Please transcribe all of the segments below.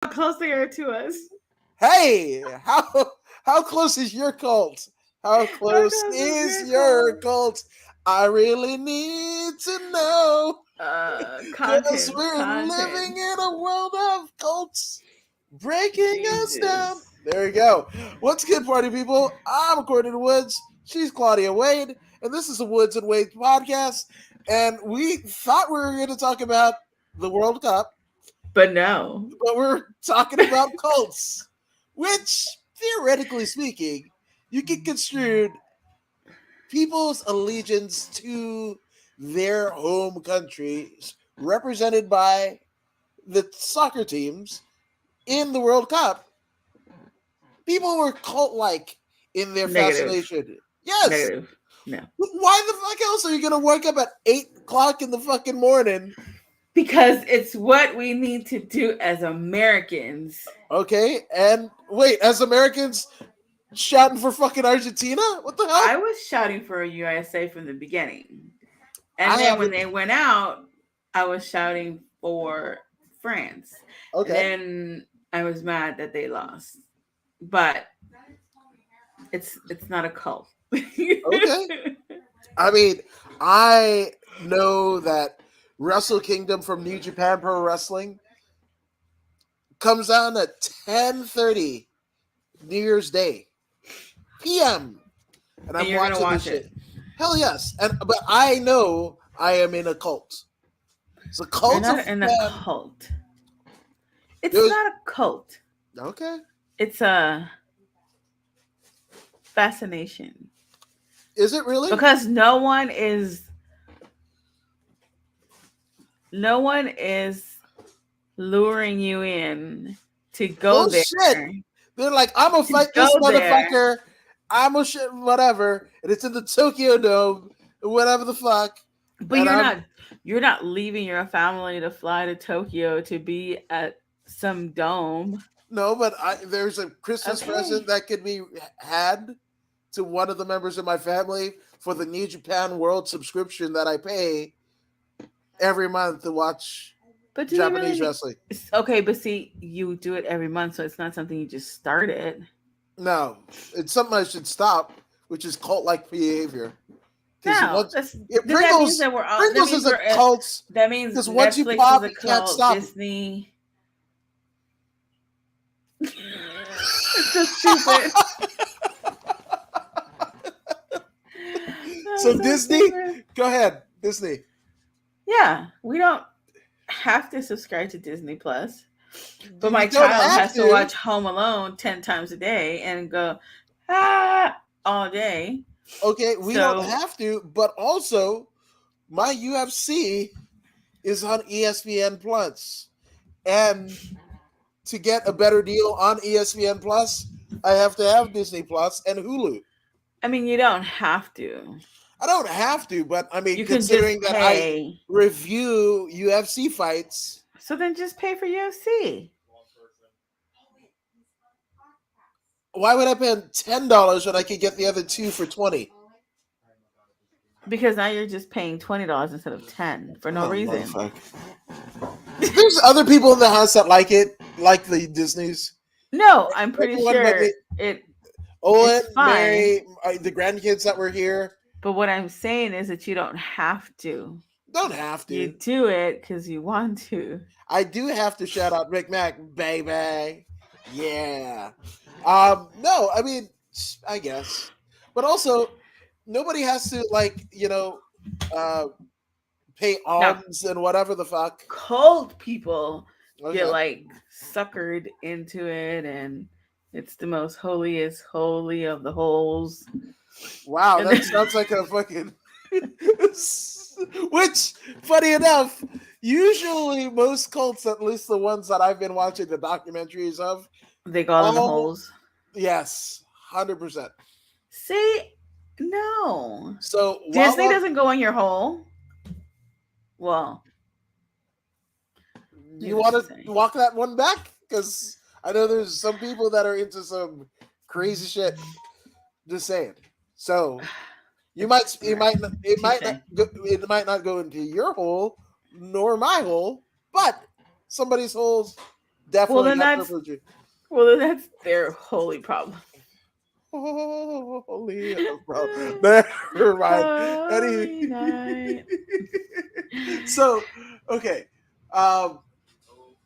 close they are to us. Hey, how close is your cult? How How close close is is your your cult? cult? I really need to know. Because Content, we're living content. in a world of cults breaking us down. Jesus. There you go. What's good, party people? I'm Courtney Woods. She's Claudia Wade. And this is the Woods and Wade podcast. And we thought we were going to talk about the World Cup, But no. but we're talking about cults, which, theoretically speaking, you can construe people's allegiance to their home countries represented by the soccer teams in the World Cup. People were cult like in their Negative. fascination. Yes. Negative. No. Why the fuck else are you gonna wake up at 8 o'clock in the fucking morning? Because it's what we need to do as Americans. Okay, and wait, as Americans shouting for fucking Argentina? What the I hell? was shouting for USA from the beginning. I And then when haven't. they went out, I was shouting for France. And Okay, then I was mad that they lost. But it's not a cult. okay. I mean, I know that Wrestle Kingdom from New Japan Pro Wrestling comes on at 10:30 New Year's Day p.m. and And I'm you're gonna watching this watch shit. it. Hell yes, and but I know I am in a cult. It's a You're cult of not in a fan. cult. It's There's not a cult. okay. It's a fascination. Is it really? Because no one is luring you in to go Bullshit. there. They're like, I'm gonna To fight go this there. motherfucker. I'm a shit whatever, and it's in the Tokyo Dome, whatever the fuck. But And you're not leaving your family to fly to Tokyo to be at some dome. no, but there's a Christmas present Okay. that could be had to one of the members of my family for the New Japan World subscription that I pay every month to watch But do you really Japanese need wrestling. okay, but see, you do it every month, so it's not something you just started. No, it's something I should stop, which is cult like behavior. Because No, once that's it, then that means Pringles, that we're all that Pringles means is a we're cult. that means Because once you Netflix is pop, a you can't cult, stop. Disney. It's so stupid. So That's so Disney, stupid. go ahead, Disney. Yeah, we don't have to subscribe to Disney Plus, but You my don't child have has to to. watch Home Alone 10 times a day and go ah all day. Okay, we don't So have to. But also, my UFC is on ESPN Plus, and to get a better deal on ESPN Plus, I have to have Disney Plus and Hulu. I mean, you don't have to. I don't have to, but I mean, You can just considering that I pay. review UFC fights, So then just pay for UFC. why would I pay $10 when I could get the other two for 20? Because now you're just paying $20 instead of 10 for no Oh, reason. motherfucker. There's other people in the house that like the Disney's. No, I'm pretty Everyone but sure me. it Owen, it's fine. Mary, the grandkids that were here But what I'm saying is that you don't have to. don't have You to. do it because you want to. I do have to shout out Rick Mac, baby. Yeah. No, I mean, I guess. But also, nobody has to, uh, pay Now, alms and whatever the fuck. cold people get Okay. like suckered into it, and it's the most holiest holy of the holes. Wow, And that sounds like a fucking. Which, funny enough, usually most cults, at least the ones that I've been watching the documentaries of, they go all in the all holes. yes, 100%. See, no, So Disney doesn't go in your hole. Well, you needless want to to say, walk that one back? Because I know there's some people that are into some crazy shit. Just saying. So you might, all right, touche. it might not go into your hole nor my hole, but somebody's holes Well, Definitely then not that's Triple G. their holy problem. Holy hell, bro. Never mind. Any. Holy night. So, okay. Um,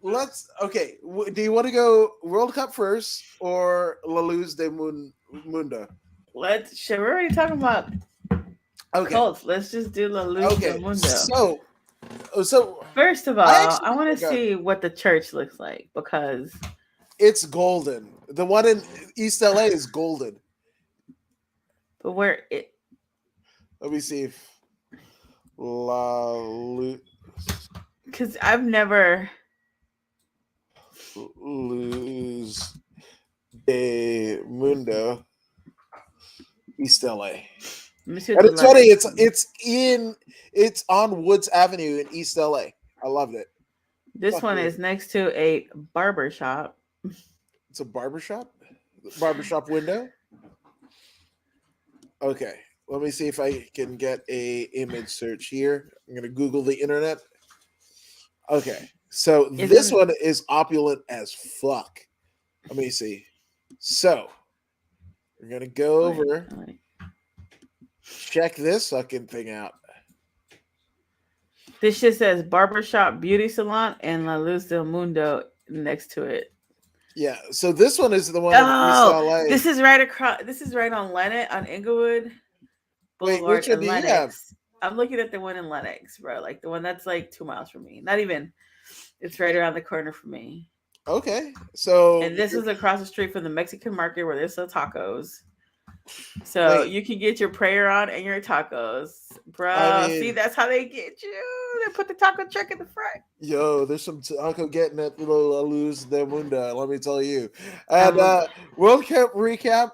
let's. Okay. Do you want to go World Cup first or La Luz de Mundo? Should we already talking about Okay. cults? Let's just do La Luz del Okay. Mundo. So First of I all, actually I want to forgot. see what the church looks like because It's golden. The one in East LA is golden. but where it Let me see if La because I've never Luz de Mundo, East LA. let me see what And the it's funny. letters. It's on Woods Avenue in East LA. I loved it. This Fuck one yeah. is next to a barber shop. It's a barbershop window. Okay, let me see if I can get a image search here. I'm gonna Google the internet. Okay, so this Isn't one is opulent as fuck. Let me see. So we're gonna go over, check this fucking thing out. this just says barbershop beauty salon and La Luz del Mundo next to it. Yeah, so this one is the one in East Oh, LA. this is right across. This is right on Inglewood Wait, Boulevard which one in do you have? Lenox. I'm looking at the one in Lenox, bro. Like the one that's like 2 miles from me. Not even. It's right around the corner from me. Okay, so And this is across the street from the Mexican market where they sell tacos. So wait, you can get your prayer on and your tacos, I bro. See, mean, that's how they get you. They put the taco truck in the front. yo, there's some taco getting at little Luz de Mundo, let me tell you. And Um, World Cup recap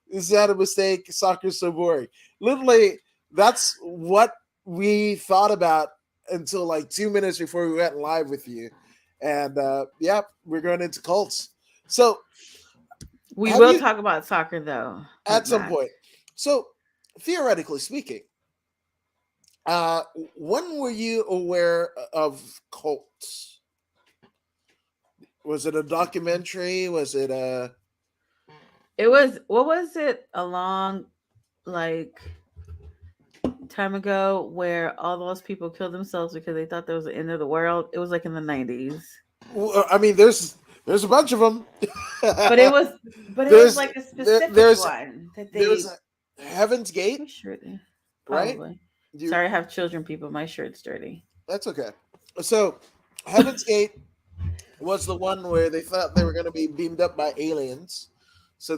is that a mistake? Soccer's so boring. Literally, that's what we thought about until like 2 minutes before we went live with you. And yeah, we're going into cults. So we have will you talk about soccer though at with some Matt. point? So theoretically speaking, uh, when were you aware of cults? Was it a documentary? Was it a It was what was it a long like time ago where all those people killed themselves because they thought there was the end of the world. It was like in the 90s. I mean, there's a bunch of them. But it was there's like a specific there's one that there's they Heaven's Gate, my shirt right? probably. You Sorry, I have children, people. My shirt's dirty. That's okay. So Heaven's Gate was the one where they thought they were going to be beamed up by aliens. So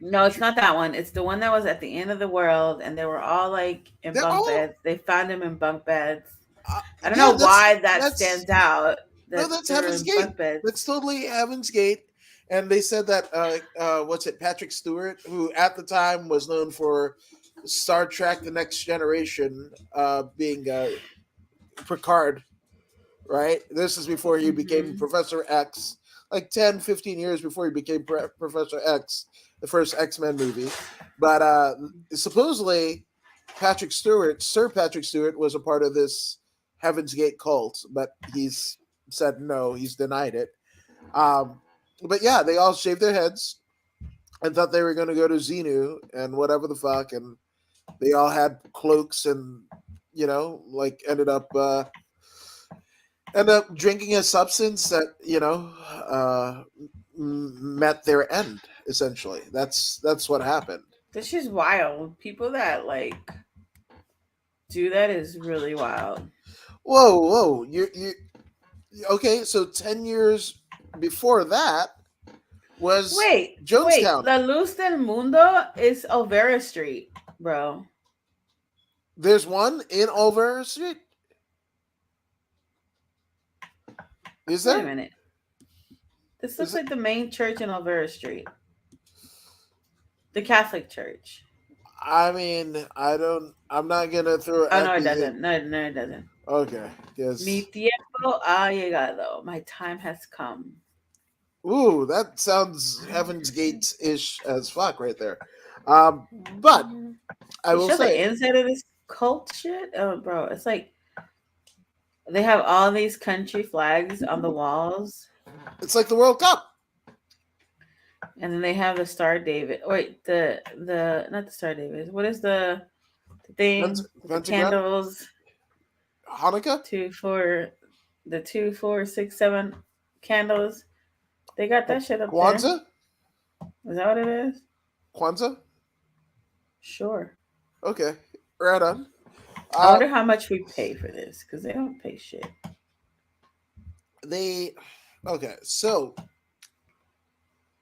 No, it's not that one. It's the one that was at the end of the world, and they were all like in they're bunk all beds. They found them in bunk beds. I don't yeah. know why that That's stands out. no, That that's they're Heaven's in Gate. bunk beds. That's totally Heaven's Gate. And they said that what's it, Patrick Stewart, who at the time was known for Star Trek: The Next Generation, being Picard, right? This is before he became Mhm. Professor X, like 10, 15 years before he became Professor X, the first X-Men movie. But supposedly Sir Patrick Stewart, was a part of this Heaven's Gate cult, but he's said no, he's denied it. Um, but yeah, they all shaved their heads and thought they were going to go to Xenu and whatever the fuck, and they all had cloaks and like end up drinking a substance that met their end. Essentially, that's what happened. This is wild. People that like do that is really wild. Whoa, you okay? So 10 years before that was Wait. Jonestown. La Luz del Mundo is Olvera Street, bro. There's one in Olvera Street. Is Wait a there? minute. This Is looks it? like the main church in Olvera Street. The Catholic Church. I mean, I don't. I'm not gonna throw Oh no, it accusation. doesn't. No, it doesn't. Okay. Mi Yes. tiempo ha llegado. My time has come. Ooh, that sounds Heaven's Gate ish as fuck right there. But I You will show the say, inside of this cult shit? Oh, bro, it's like they have all these country flags on the walls. It's like the World Cup. And then they have the Star David. Wait, the not the Star David. What is the thing with the Pentagram, candles? Hanukkah, 2, 4, 6, 7 candles. They got that shit up there. Kwanzaa, Is that what it is? Kwanzaa. Sure. Okay, right on. I wonder how much we pay for this because they don't pay shit. Okay, so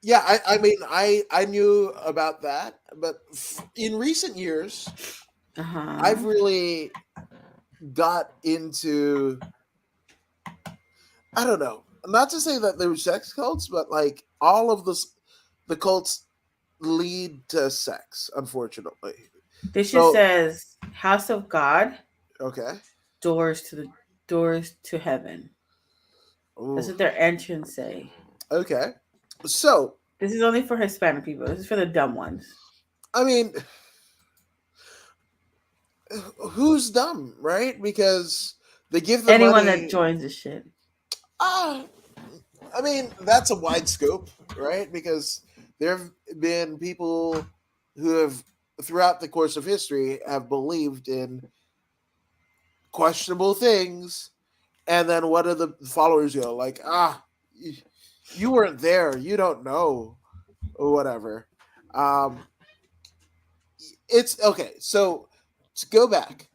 yeah, I mean, I knew about that, but in recent years, I've really got into, I don't know, not to say that there were sex cults, but like all of the cults lead to sex, unfortunately. This So- just says House of God, Okay. doors to heaven. That's Ooh, what their entrance say. okay. So, This is only for Hispanic people. This is for the dumb ones. I mean, who's dumb, right? Because they give the Anyone money. that joins this shit. I mean, that's a wide scope, right? Because there have been people who have, throughout the course of history, have believed in questionable things, and then what do the followers go? Like, you weren't there, you don't know, or whatever. It's okay. So to go back,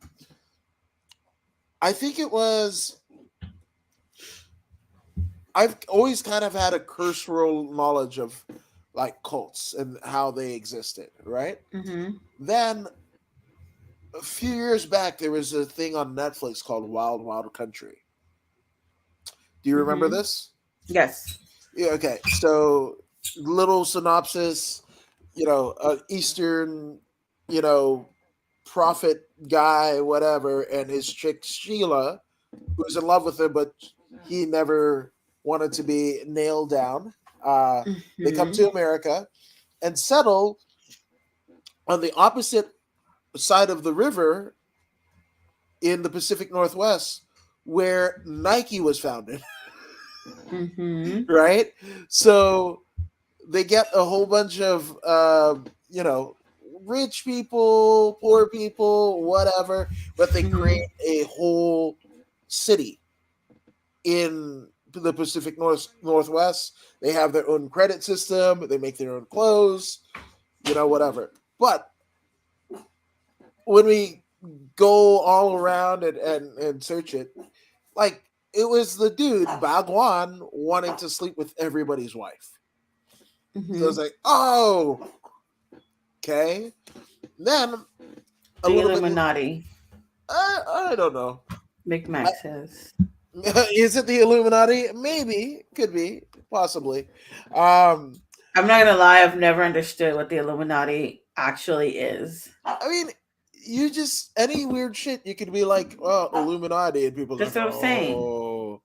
I think it was. I've always kind of had a cursory knowledge of like cults and how they existed, right? Mm-hmm. Then a few years back, there was a thing on Netflix called Wild Wild Country. Do you remember Mhm. this? Yes. Yeah. Okay. So, little synopsis. Eastern, prophet guy, whatever, and his chick Sheila, who was in love with him, but he never wanted to be nailed down. They come Mhm. to America and settle on the opposite side of the river in the Pacific Northwest, where Nike was founded. Mhm. Right? So they get a whole bunch of, rich people, poor people, whatever, but they Mhm. create a whole city in the Pacific Northwest. They have their own credit system. They make their own clothes, whatever. But when we go all around and search it, like it was the dude Bhagwan wanting to sleep with everybody's wife. So it's Mhm. like, oh, okay. Then a The little bit. Illuminati. I don't know. McMax says. Is it the Illuminati? Maybe, could be, possibly. Um, I'm not gonna lie. I've never understood what the Illuminati actually is. I mean, you just any weird shit you could be like, oh, Illuminati, and people That's like, what I'm saying. oh.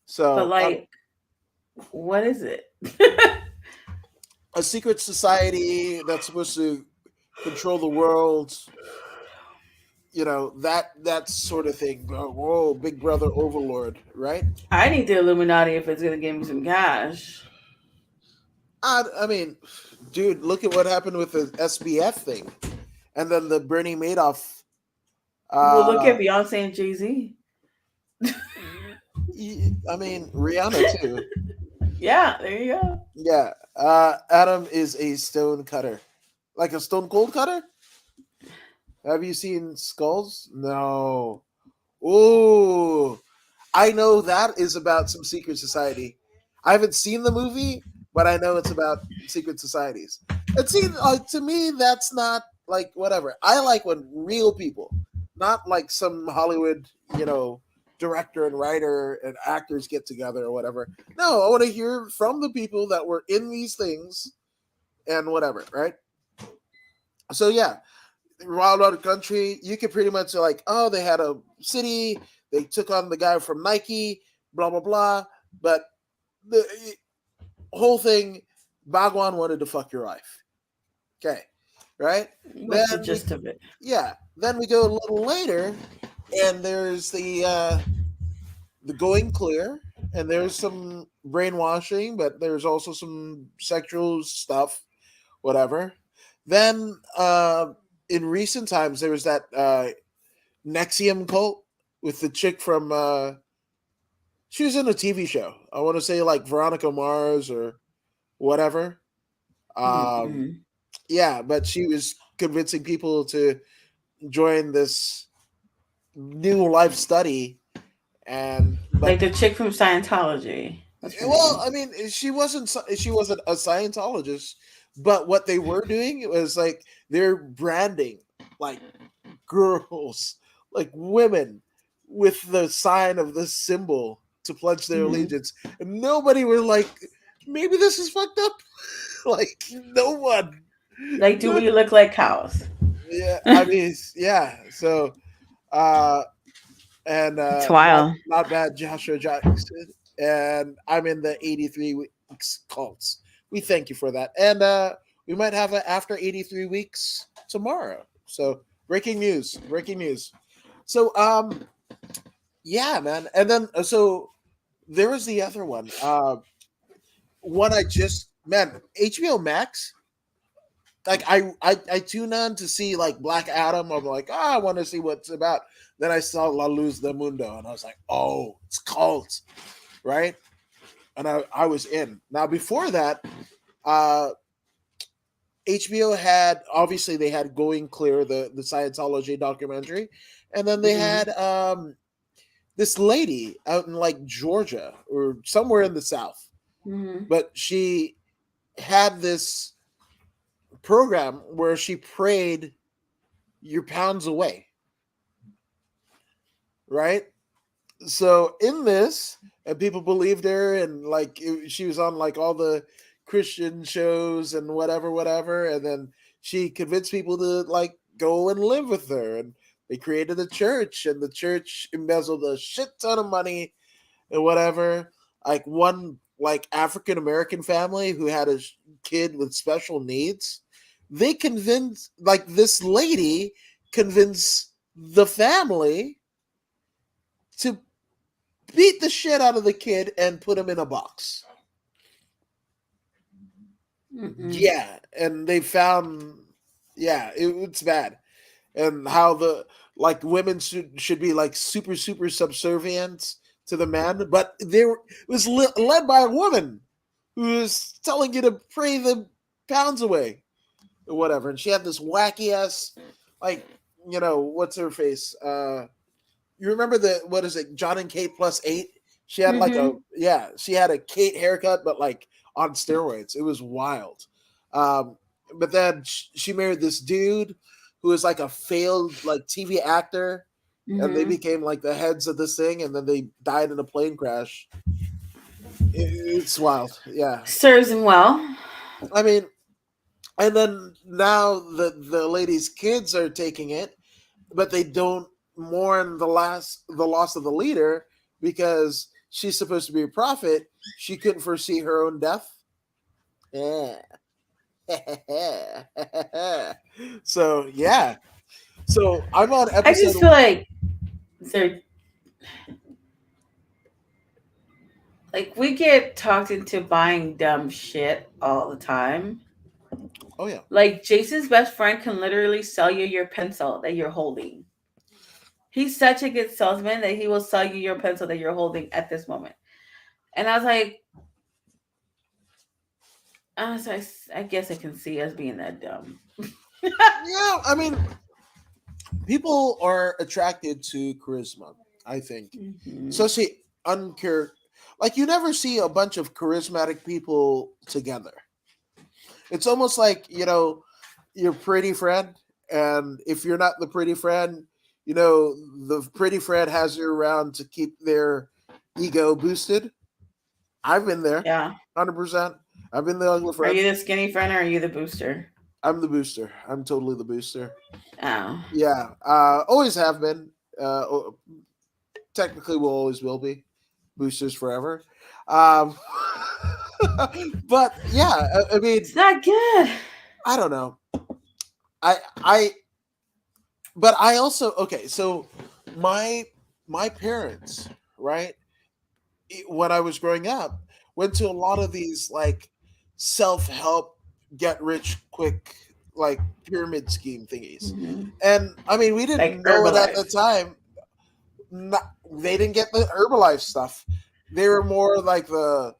So, But like, what is it? a secret society that's supposed to control the world. That sort of thing. Whoa, Big Brother overlord, right? I need the Illuminati if it's gonna give me some cash. I mean, dude, look at what happened with the SBF thing, and then the Bernie Madoff. Well, look at Beyonce and Jay-Z. I mean, Rihanna too. Yeah, there you go. Yeah, Adam is a stone cutter, like a stone cold cutter. Have you seen Skulls? No. Oh, I know that is about some secret society. I haven't seen the movie, but I know it's about secret societies. It seems like to me that's not like whatever. I like when real people, not like some Hollywood, director and writer and actors get together or whatever. No, I want to hear from the people that were in these things and whatever, right? So yeah, Wild Wild Country, you could pretty much like, oh, they had a city, they took on the guy from Nike, blah blah blah. But the whole thing, Bhagwan wanted to fuck your wife. Okay, right? What's the gist of it? Yeah. Then we go a little later, and there's the Going Clear, and there's some brainwashing, but there's also some sexual stuff, whatever. Then in recent times, there was that Nexium cult with the chick from. She was in a TV show. I want to say like Veronica Mars or whatever. Um, Mm-mm. yeah, but she was convincing people to join this new life study, and Like but the chick from Scientology. What's her well, name? I mean, she wasn't a Scientologist, but what they were doing was like they're branding like girls, like women, with the sign of this symbol to pledge their Hmm. allegiance, and nobody was like, maybe this is fucked up. Like no one. Like, do No, we look like cows? yeah, I mean, yeah. So, uh, and It's not wild. not bad, Joshua Jackson. And I'm in the 83 weeks cults. We thank you for that, and we might have a after 83 weeks tomorrow. So breaking news, breaking news. So yeah, man, and then so there was the other one. One I just man HBO Max. Like I tune on to see like Black Adam. I'm like, I want to see what's about. Then I saw La Luz del Mundo, and I was like, oh, it's cult, right? And I was in. Now before that, uh, HBO had obviously they had Going Clear, the Scientology documentary, and then they Hmm. had this lady out in like Georgia or somewhere in the South, Hmm. but she had this program where she prayed your pounds away, right? So in this, and people believed her, and like she was on like all the Christian shows and whatever, whatever, and then she convinced people to like go and live with her, and they created a church, and the church embezzled a shit ton of money and whatever. Like one like African American family who had a kid with special needs, they convinced like this lady convinced the family to beat the shit out of the kid and put him in a box. Mm-mm. Yeah, and they found, yeah, it's bad, and how the like women should be like super subservient to the man, but it was led by a woman who was telling you to pray the pounds away or whatever, and she had this wacky ass like what's her face you remember the what is it, John and Kate plus eight? She had like a Hmm. yeah, she had a Kate haircut, but like on steroids. It was wild. Um, but then she married this dude who was like a failed like TV actor, and they Hmm. became like the heads of this thing, and then they died in a plane crash. It's wild. Yeah, Serves him well. I mean, and then now the lady's kids are taking it, but they don't mourn the loss of the leader because she's supposed to be a prophet. She couldn't foresee her own death. Yeah. So yeah. So I'm on I just episode. feel like they're like we get talked into buying dumb shit all the time. Oh yeah. Like Jason's best friend can literally sell you your pencil that you're holding. He's such a good salesman that he will sell you your pencil that you're holding at this moment. And I was like, I guess I can see us being that dumb. Yeah. I mean, people are attracted to charisma. I think, Hmm. especially uncur. Like you never see a bunch of charismatic people together. It's almost like your pretty friend, and if you're not the pretty friend, the pretty friend has you around to keep their ego boosted. I've been there, Yeah. 100%. I've been the ugly Are friend. you the skinny friend or are you the booster? I'm the booster. I'm totally the booster. Oh. Yeah, always have been. Technically, will always will be boosters forever. Um, but yeah, I mean, It's not good. I don't know. I but I also okay. So my my parents, right? when I was growing up, went to a lot of these like self-help, get rich quick, like pyramid scheme thingies. Mhm. And I mean, we Like didn't know it at the Herbalife. time. They didn't get the Herbalife stuff. They were more like the.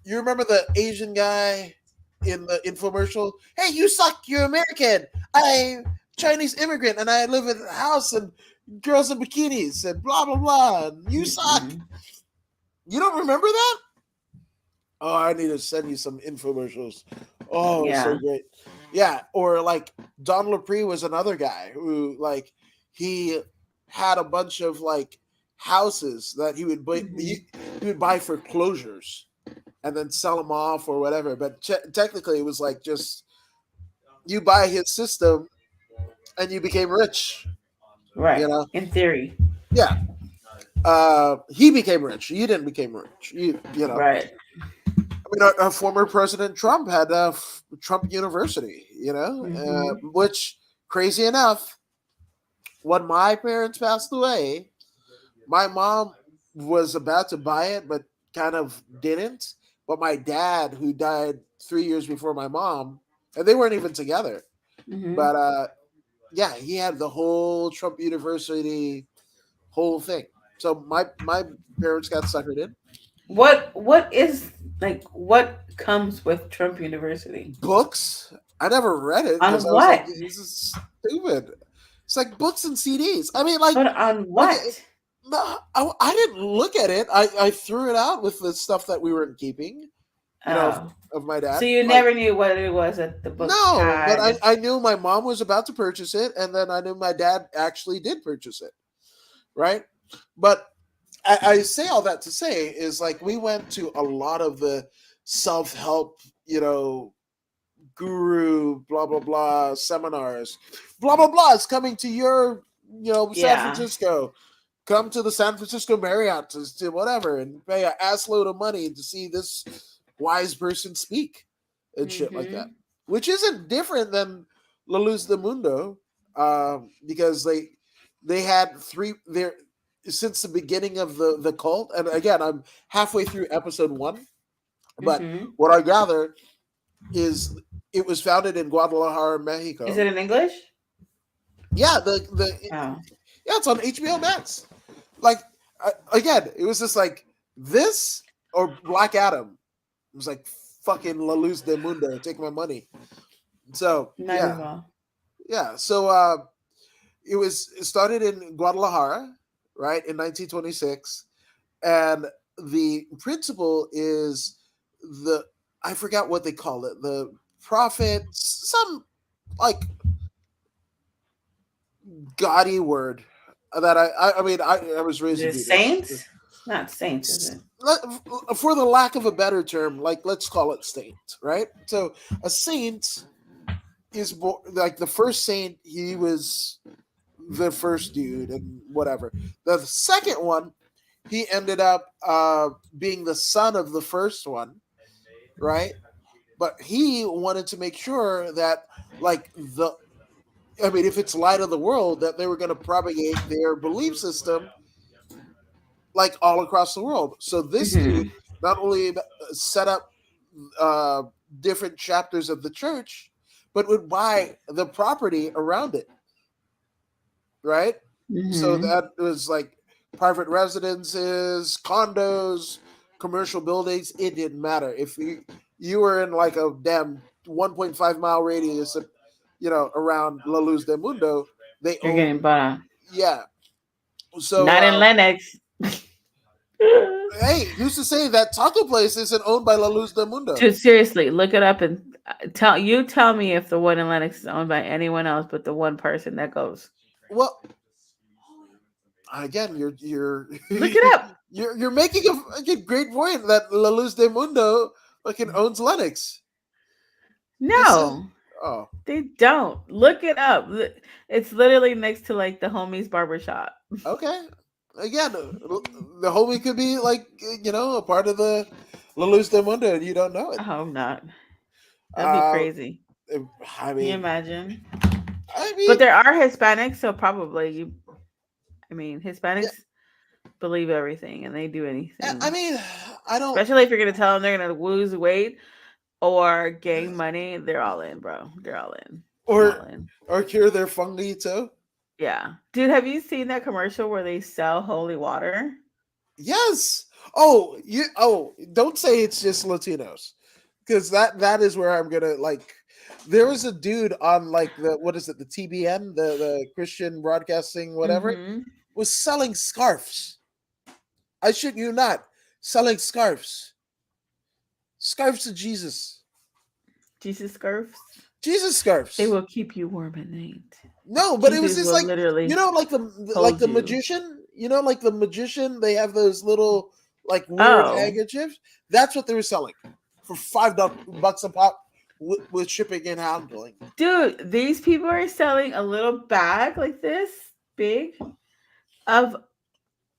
You remember the Asian guy in the infomercial? Hey, you suck. You're American. I'm Chinese immigrant, and I live in a house and girls in bikinis and blah blah blah. And you suck. Mm-mm. You don't remember that? Oh, I need to send you some infomercials. Oh, so Yeah. great. Yeah, or like Don Lepre was another guy who like he had a bunch of like houses that Mhm. he would buy for closures and then sell them off or whatever. But technically, it was like just you buy his system and you became rich. You Right. know? In theory. Yeah. He became rich. You didn't become rich. You know. Right. I mean, our former President Trump had Trump University, Hmm. which, crazy enough, when my parents passed away, my mom was about to buy it, but kind of didn't. But my dad, who died 3 years before my mom, and they weren't even together, Hmm. but yeah, he had the whole Trump University whole thing. So my parents got suckered in. What is like what comes with Trump University? Books. I never read it because On I was like, what? this is stupid. It's like books and CDs. I mean, like, But on okay, what? no, I didn't look at it. I threw it out with the stuff that we weren't keeping, Oh. of my So dad. you Like, never knew what it was that the books no, but had. I knew my mom was about to purchase it, and then I knew my dad actually did purchase it, right? But I say all that to say is like we went to a lot of the self help, guru, blah blah blah seminars, blah blah blah. It's coming to your, San Yeah. Francisco. Come to the San Francisco Marriott to whatever and pay an ass load of money to see this wise person speak and shit like that, Hmm. which isn't different than La Luz del Mundo, because they had three there since the beginning of the cult. And again, I'm halfway through episode 1, but Hmm. what I gather is it was founded in Guadalajara, Is Mexico. it in English? Yeah, the Oh. yeah, it's on HBO Max. Like, again, it was just like this or Black Adam. It was like fucking La Luz de Mundo, take my money. So Might as yeah, well. yeah. So it started in Guadalajara, right, in 1926, and the principle is the I forgot what they call it, the prophet, some like gaudy word that I mean I was raised Is in it Judaism. Saints? Not Saints, is it? For the lack of a better term, like let's call it saint, right? So a saint is like the first saint. He was the first dude and whatever. The second one, he ended up being the son of the first one, right? But he wanted to make sure that like I mean, if it's light of the world, that they were going to propagate their belief system like all across the world. So this dude Hmm. not only set up uh, different chapters of the church, but would buy the property around it, right? So Hmm. that was like private residences, condos, commercial buildings. It didn't matter if you were in like a damn 1.5 mile radius, around La Luz del Mundo. They You're getting own, bought on. yeah. So Not in Lennox. hey, who's to say that taco place isn't owned by La Luz del Mundo? Dude, seriously, look it up and tell me if the one in Lennox is owned by anyone else but the one person that goes. Well, again, you're Look it up. you're making a great point that La Luz del Mundo fucking owns Lennox. This is No, oh they don't. Look it up. It's literally next to like the homies barbershop. okay. Again, the homie could be like a part of the La Luz del Mundo, and you don't know it. I hope not. That'd be Uh, crazy. I Can you mean, imagine? I But mean, there are Hispanics, so probably you. I mean, yeah, Hispanics. believe everything and they do anything. I mean, I don't. Especially if you're gonna tell them they're gonna lose weight or gain money, they're all in, bro. They're all in. I'm all Or in. cure their fungi too. Yeah, dude, have you seen that commercial where they sell holy water? Yes. Oh, you. Oh, don't say it's just Latinos, because that is where I'm gonna like. There was a dude on like the what is it, the TBN, the Christian Broadcasting whatever, Mm-hmm. was selling scarves. I shit you not, selling scarves of Jesus, Jesus scarves. Jesus They scarves. will keep you warm at night. No, but it was Jesus just will like, literally like hold the you. magician. Like the magician, they have those little like weird Oh, handkerchiefs. That's what they were selling for $5 a pop with shipping and handling. dude, these people are selling a little bag like this big of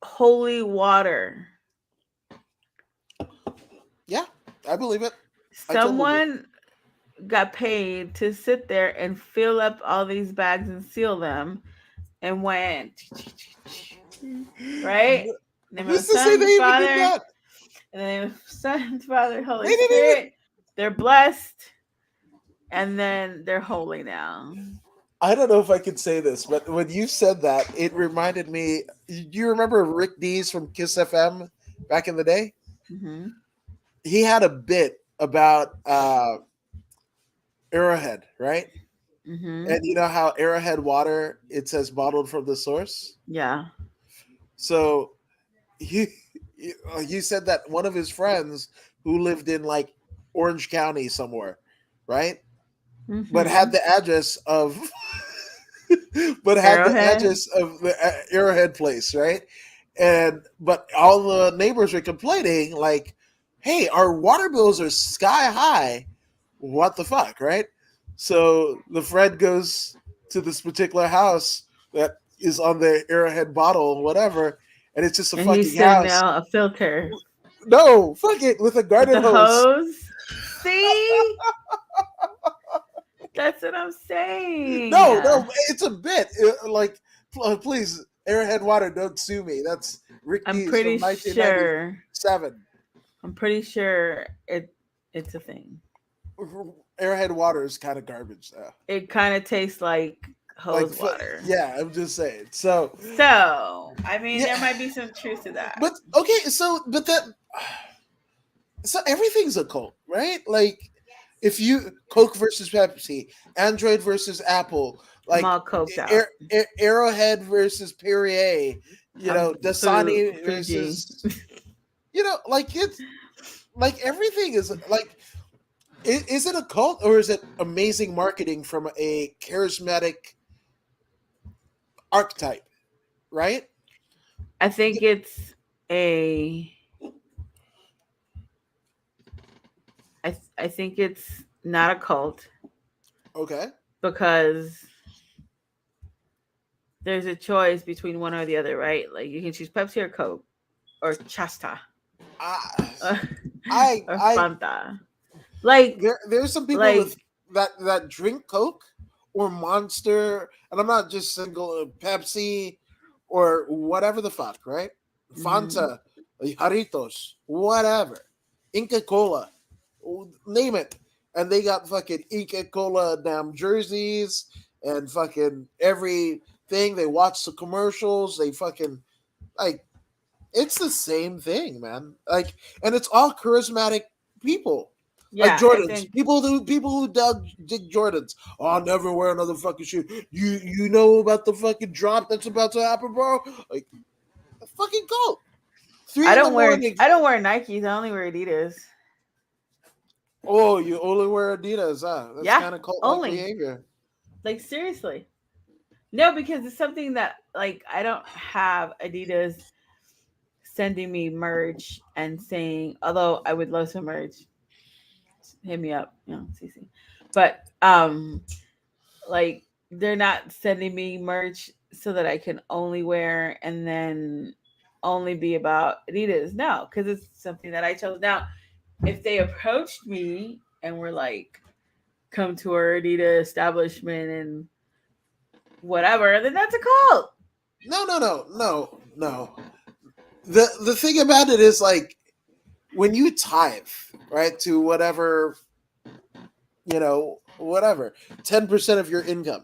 holy water. Yeah, I believe it. I totally do. Someone got paid to sit there and fill up all these bags and seal them and went right. Name of Who's the to say Son, the they even did Father, that? and the name of the Son, Father, They Holy didn't even. Spirit. They're blessed, and then they're holy now. I don't know if I could say this, but when you said that, it reminded me. Do you remember Rick Dees from Kiss FM back in the day? Mm-hmm. He had a bit about Arrowhead, right? Mm-hmm. And you know how Arrowhead water, it says bottled from the source. Yeah. So he he said that one of his friends who lived in like Orange County somewhere, right? But Mm-hmm. had the address of but had the Arrowhead. address of the Arrowhead place, right? And but all the neighbors were complaining like, "Hey, our water bills are sky high. What the fuck, right?" So the friend goes to this particular house that is on the Arrowhead bottle, whatever, and it's just a And he's fucking sitting house. now a filter No, fuck it, with a with garden the hose. hose. See? That's what I'm saying. No, no, it's a bit. Like, please, Airhead Water, don't sue me. That's Rick I'm Dees pretty from sure. 1997. I'm pretty sure it's a thing. Airhead Water is kind of garbage, though. It kind of tastes like Like, hose water. yeah, I'm just saying. So, So, I mean, there yeah, might be some truth to that. but okay, but that, so everything's a cult, right? Like, if you Coke versus Pepsi, Android versus Apple, I'm like all coked out. Arrowhead versus Perrier, I'm Dasani Fuji. versus, like it's like everything is like, is it a cult or is it amazing marketing from a charismatic archetype, right? I think it's a. I think it's not a cult Okay. because there's a choice between one or the other, right? Like you can choose Pepsi or Coke or Chasta I, or, or I Fanta. Like, there's some people like with that drink Coke or Monster, and I'm not just single Pepsi or whatever the fuck, right? mhm. Fanta, Jaritos, whatever, Inca Cola, name it, and they got fucking Inca Cola damn jerseys and fucking everything. They watch the commercials. They fucking like it's the same thing, man. Like, and it's all charismatic people. Like Yeah, I Jordans, think people who dig Jordans. Oh, I'll never wear another fucking shoe. You know about the fucking drop that's about to happen, bro? Like, a fucking cult. Three I in the don't wear morning. I don't wear Nikes. I only wear Adidas. Oh, you only wear Adidas, huh? That's Yeah, kind of cult like only. behavior. Like seriously. No, because it's something that like I don't have Adidas sending me merch and saying, although I would love some merch, hit me up, CC. But like they're not sending me merch so that I can only wear and then only be about Adidas. No, because it's something that I chose. Now, if they approached me and were like, come to our Adidas establishment and whatever, then that's a cult. No. the thing about it is like when you tithe, right, to whatever, whatever, 10% of your income.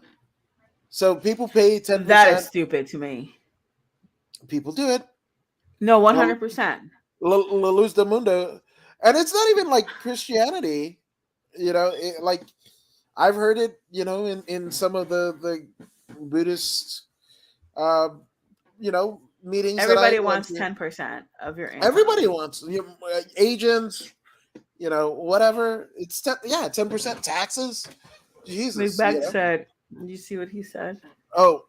So people pay That is 10%. stupid to me. People do it. No, La 100%. Luz del Mundo. And it's not even like Christianity, like I've heard it, in some of the Buddhist, uh, meetings that I Everybody went wants to. 10% of your Everybody income. wants, agents, whatever. It's 10% taxes. Jesus, McBack said, you see what he said? Oh,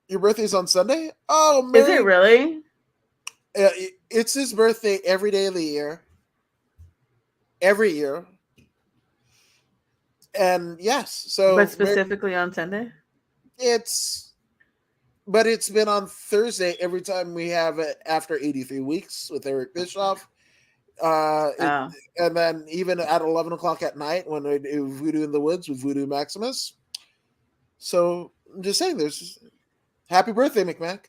your birthday's on Sunday? Oh, Is it really? It's his birthday every day of the year. Every year. And yes, But so specifically on Sunday? but it's been on Thursday every time we have it after 83 weeks with Eric Bischoff. Oh. And then even at 11 o'clock at night when we do Voodoo in the Woods with Voodoo Maximus. So I'm just saying, there's happy birthday, McMack.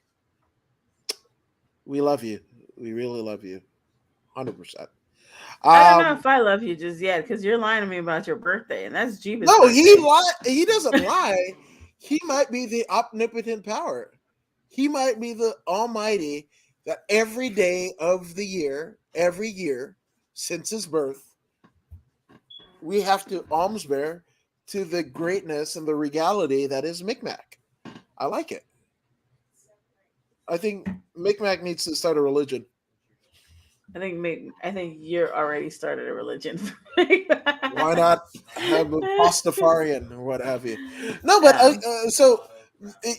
We love you. We really love you. 100%. I don't know if I love you just yet because you're lying to me about your birthday, and that's Jeebus' No, birthday. he doesn't lie. He might be the omnipotent power. He might be the almighty that every day of the year, every year since his birth, we have to alms bear to the greatness and the regality that is Micmac. I like it. I think Micmac needs to start a religion. I think you're already started a religion. Why not have a Pastafarian or what have you? No, but so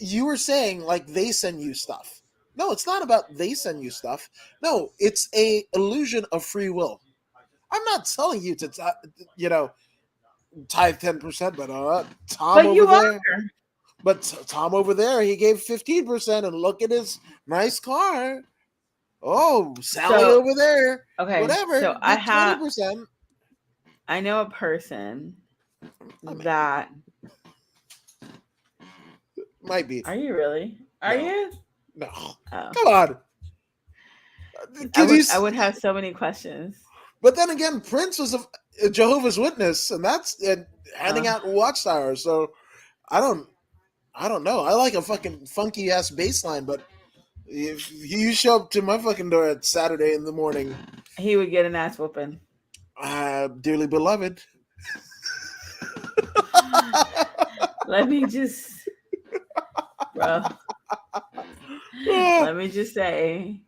you were saying like they send you stuff. No, it's not about they send you stuff. No, it's a illusion of free will. I'm not telling you to, tithe 10%, but Tom but over you there. are. But Tom over there, he gave 15%, and look at his nice car. Oh, Sally over there. Okay. Whatever. So I have 20%. I know a person that might be. Are you really? Are you? No. Oh. Come on. I would have so many questions. But then again, Prince was a Jehovah's Witness, and that's handing out watchtowers. So I don't know. I like a fucking funky ass bass line, but if you show up to my fucking door at Saturday in the morning, he would get an ass whooping. Dearly beloved. Let me just, bro. Let me just say,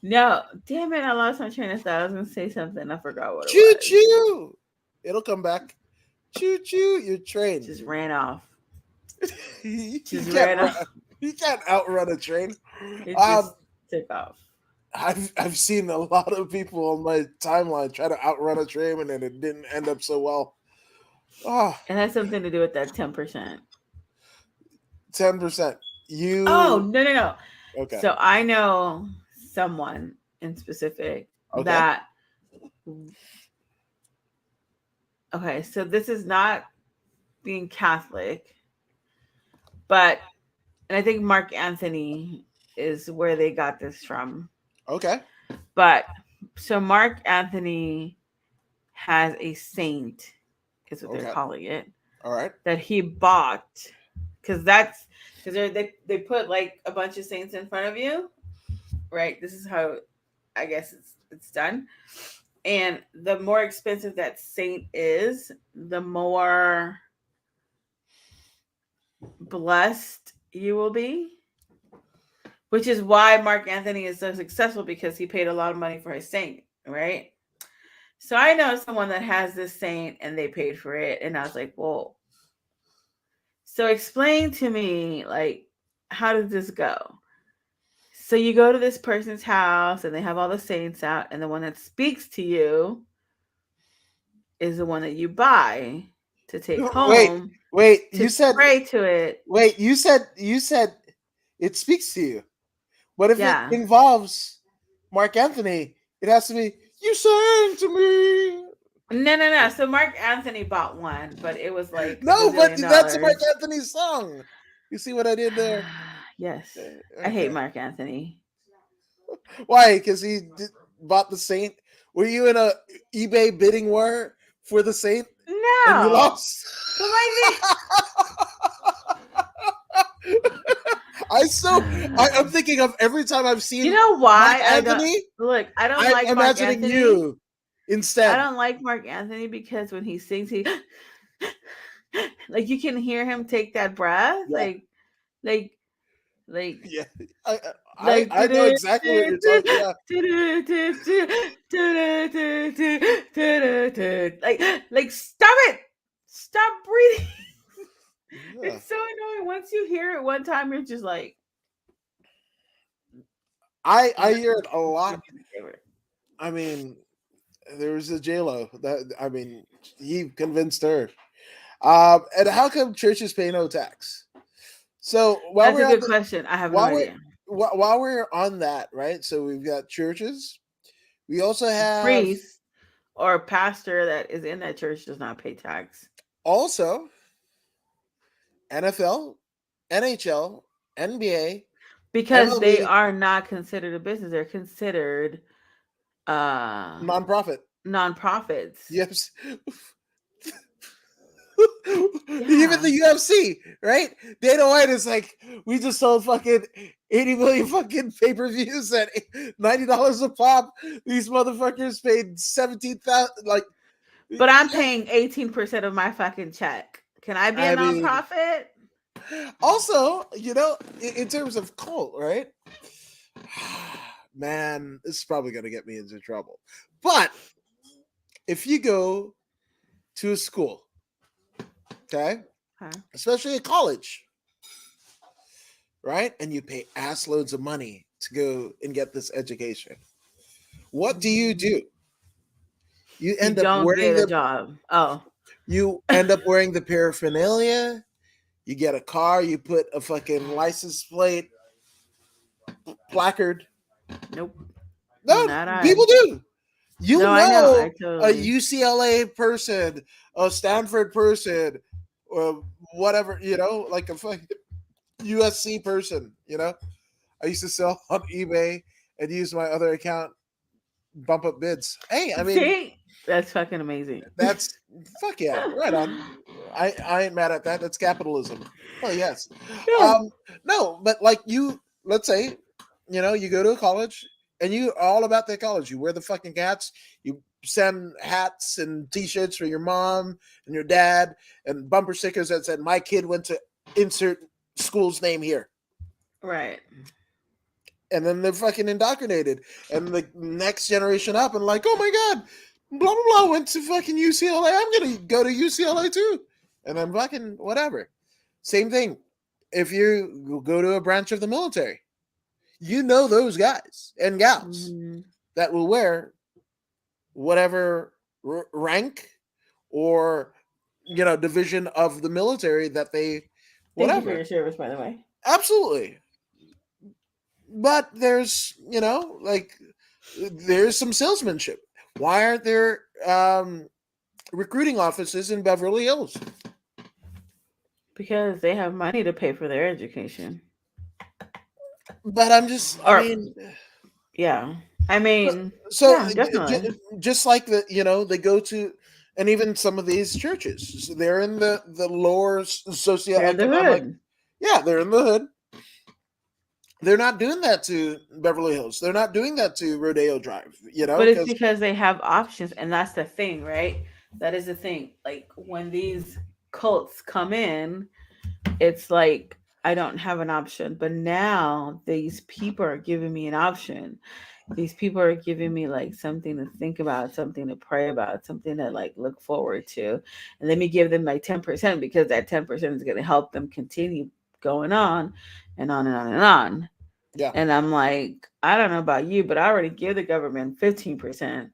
no, damn it! I lost my train of thought. I was gonna say something. I forgot what it was. Choo choo! It'll come back. Choo choo! Your train just ran off. You can't outrun a train. It just took off. I've seen a lot of people on my timeline try to outrun a train and it didn't end up so well. Oh, it has something to do with that 10%. 10%. You? Oh no. Okay. So I know someone in specific that. Okay, so this is not being Catholic, and I think Mark Anthony is where they got this from. Okay. But so Mark Anthony has a saint, is what they're calling it. All right. That he bought because they put like a bunch of saints in front of you, right? This is how I guess it's done. And the more expensive that saint is, the more blessed you will be. Which is why Mark Anthony is so successful, because he paid a lot of money for his saint, right? So I know someone that has this saint and they paid for it. And I was like, well, so explain to me, like, how did this go? So you go to this person's house and they have all the saints out, and the one that speaks to you is the one that you buy to take home. Wait, you said pray to it. Wait, you said it speaks to you. But if it involves Mark Anthony, it has to be, you sang to me. No. So Mark Anthony bought one, but it was like but that's Mark Anthony's song. You see what I did there? Yes. Okay. I hate Mark Anthony. Why? Because bought the Saint. Were you in a eBay bidding war for the Saint and you No, lost? but my I'm thing. thinking of every time I've You seen know Mark why I don't Anthony, look? I don't I'm like Mark imagining Anthony. you I instead. don't like Mark Anthony because when he sings, he like you can hear him take that breath, Yeah, like, like, yeah. like, I know exactly what you're talking about. like, stop it, stop breathing. Yeah. It's so annoying. Once you hear it one time, you're just like, I hear it a your lot. music favorite. I mean, there was a J-Lo that I mean, he convinced her. And how come churches pay no tax? So That's a good question. I have no while we're idea. while we're on that, right? So we've got churches. We also have Priest or pastor that is in that church does not pay tax also NFL, NHL, NBA, because they MLB, are not considered a business. They're considered nonprofit. nonprofits. Yes. Even Yeah. the UFC, right? Dana White is like, we just sold fucking 80 million fucking pay-per-views at $90 a pop. These motherfuckers paid 17,000. Like, But I'm paying 18% of my fucking check. Can I be a I mean, nonprofit? also, in terms of cult, right? Man, this is probably going to get me into trouble. But if you go to a school, okay, Huh? especially a college, right, and you pay ass loads of money to go and get this education, what do? You You end up don't wearing get a job. Oh, the paraphernalia. You get a car. You put a fucking license plate placard. nope. No, Not people I. do. You No, I know. I know a totally. UCLA person, a Stanford person, or whatever, like a fucking USC person, I used to sell on eBay and use my other account, bump up bids. Hey, I mean, See? That's fucking amazing. that's fuck yeah, right on. I ain't mad at that. That's capitalism. Oh yes. Yeah. Um, no, but like let's say, you go to a college and you are all about that college. You wear the fucking hats. You send hats and T-shirts for your mom and your dad and bumper stickers that said "My kid went to insert school's name here." Right. And then they're fucking indoctrinated, and the next generation up, and like, oh my god, blah blah blah, went to fucking UCLA. I'm gonna go to UCLA too, and then fucking whatever. Same thing. If you go to a branch of the military, those guys and gals Mm-hmm. that will wear whatever rank or division of the military that they Thank you for whatever. your service, by the way. Absolutely. But there's like there's some salesmanship. Why aren't there recruiting offices in Beverly Hills? Because they have money to pay for their education. But I Or, mean, yeah. I mean, so yeah, definitely. just like they go to, and even some of these churches, so they're in the lower They're in the socioeconomic. hood. Yeah, they're in the hood. They're not doing that to Beverly Hills. They're not doing that to Rodeo Drive. But it's Because because they have options, and that's the thing, right? That is the thing. Like when these cults come in, it's like I don't have an option. But now these people are giving me an option. These people are giving me like something to think about, something to pray about, something to like look forward to. And let me give them my 10% because that 10% is going to help them continue going on and on and on and on. yeah, And I'm like, I don't know about you, but I already give the government 15%.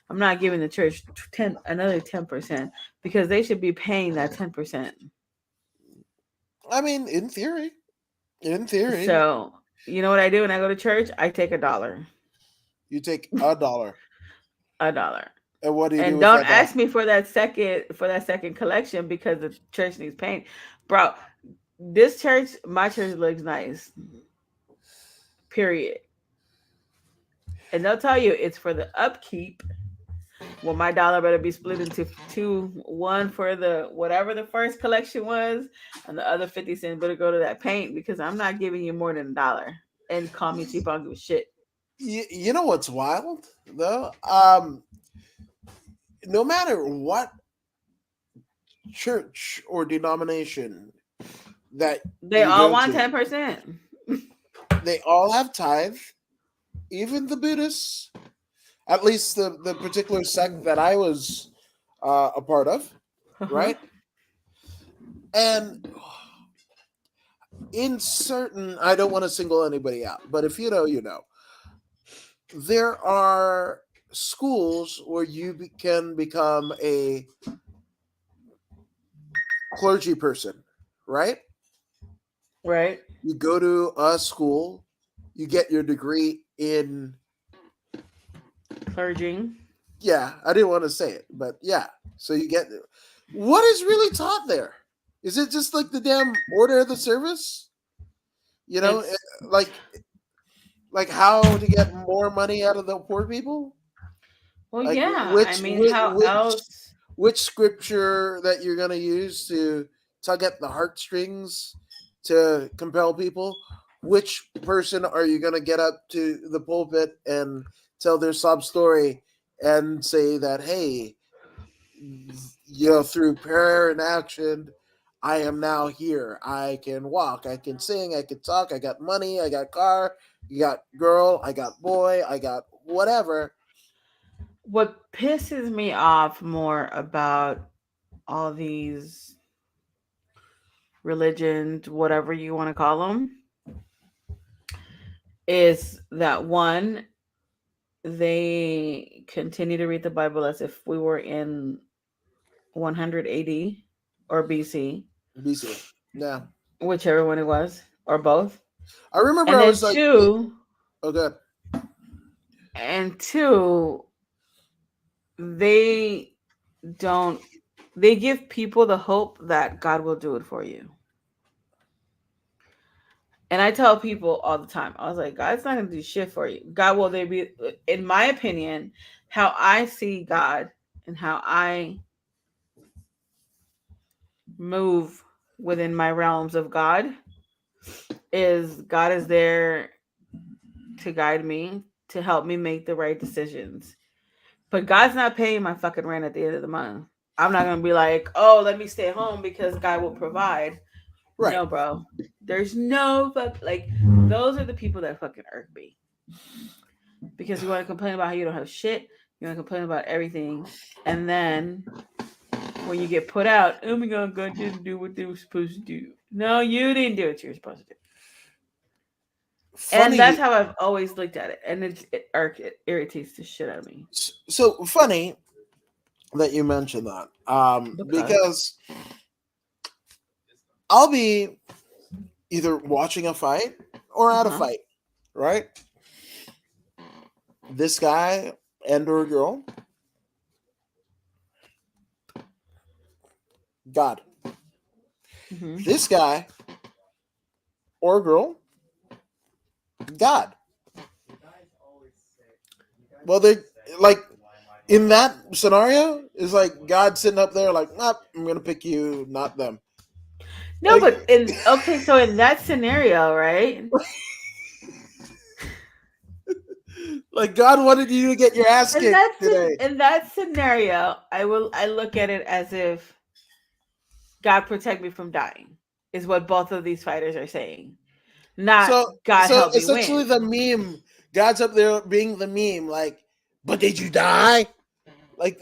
I'm not giving the church another 10% because they should be paying that 10%. I mean, in theory, So, you know what I do when I go to church? I take $1. you take $1. $1. And what do you do And with don't that dollar? ask me for that second collection because the church needs paint. Bro, my church looks nice. Period. And they'll tell you it's for the upkeep. Well, my dollar better be split into two, one for the whatever the first collection was, and the other 50 cents better go to that paint because I'm not giving you more than $1. And call me cheap, I don't give a shit. You know what's wild though? No matter what church or denomination that They you all go want to, 10%. they all have tithe. Even the Buddhists, at least the particular sect that I was a part of, Uh-huh. right? And in certain, I don't want to single anybody out, but if you know, you know, there are schools where can become a clergy person, right? Right? You go to a school, you get your degree in, Clergy. yeah, I didn't want to say it, but yeah. So you get, what is really taught there? Is it just like the damn order of the service? You know, It's like how to get more money out of the poor people? well, Like yeah. I mean, how which else? scripture that you're going to use to tug at the heartstrings to compel people? Which person are you going to get up to the pulpit and tell their sob story and say that, hey, you know, through prayer and action, I am now here. I can walk, I can sing, I can talk, I got money, I got car, you got girl, I got boy, I got whatever. What pisses me off more about all these religions, whatever you want to call them, is that one, they continue to read the Bible as if we were in 100 AD or BC, BC. Yeah. whichever one it was, or both. I remember And I then was like, two, oh, good. and two, they don't, they give people the hope that God will do it for you. And I tell people all the time, I was like, God's not going to do shit for you. God will, they be, in my opinion, how I see God and how I move within my realms of God is God is there to guide me, to help me make the right decisions. But God's not paying my fucking rent at the end of the month. I'm not going to be like, oh, let me stay home because God will provide. Right. No, bro. There's no fuck. Like, those are the people that fucking irk me. Because you want to complain about how you don't have shit. You want to complain about everything. And then when you get put out, oh my God, God didn't do what they were supposed to do. No, you didn't do what you were supposed to do. And that's Funny. how I've always looked at it. And it irritates the shit out of me. So funny that you mentioned that. Because, Because I'll be either watching a fight or at a uh-huh. fight, right? This guy and or girl, God. Mm-hmm. This guy or girl, God. Well, they like in that scenario is like God sitting up there like, nope, I'm gonna pick you, not them. No, Like, but okay, so in that scenario, right? like God wanted you to get your ass And kicked that's today. in that scenario, I look at it as if God protect me from dying, is what both of these fighters are saying. Not So God so help me essentially win. the meme, God's up there being the meme, like, but did you die? Like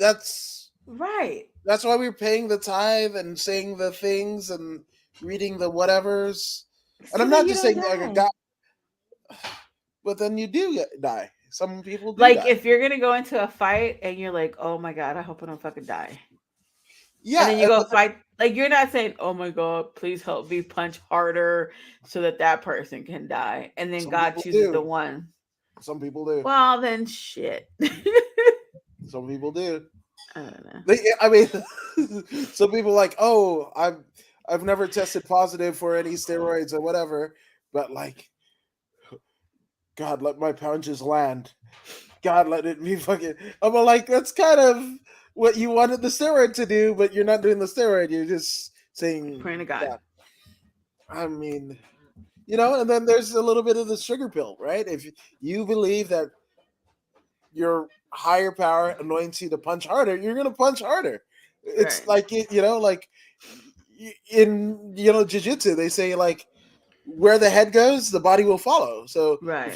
Right. that's why we're paying the tithe and saying the things and reading the whatevers. And So I'm that not you just don't saying like a die. God, but then you do die. Some people do Like die. if you're gonna go into a fight and you're like, oh my God, I hope I don't fucking die. And then you Yeah, go but then fight, like you're not saying, oh my God, please help me punch harder so that that person can die. And then some God people chooses the do. one. Some people do. Well, then shit. Some people do. I don't know. I mean, some people like, oh, I've never tested positive for any steroids or whatever, but like God, let my punches land. God, let it be fucking. I'm like, that's kind of what you wanted the steroid to do, but you're not doing the steroid. You're just saying, Praying to God. God. I mean, and then there's a little bit of the sugar pill, right? If you believe that your higher power anoints you to punch harder, you're gonna punch harder. It's Right. like like in jiu-jitsu, they say like where the head goes, the body will follow. So Right.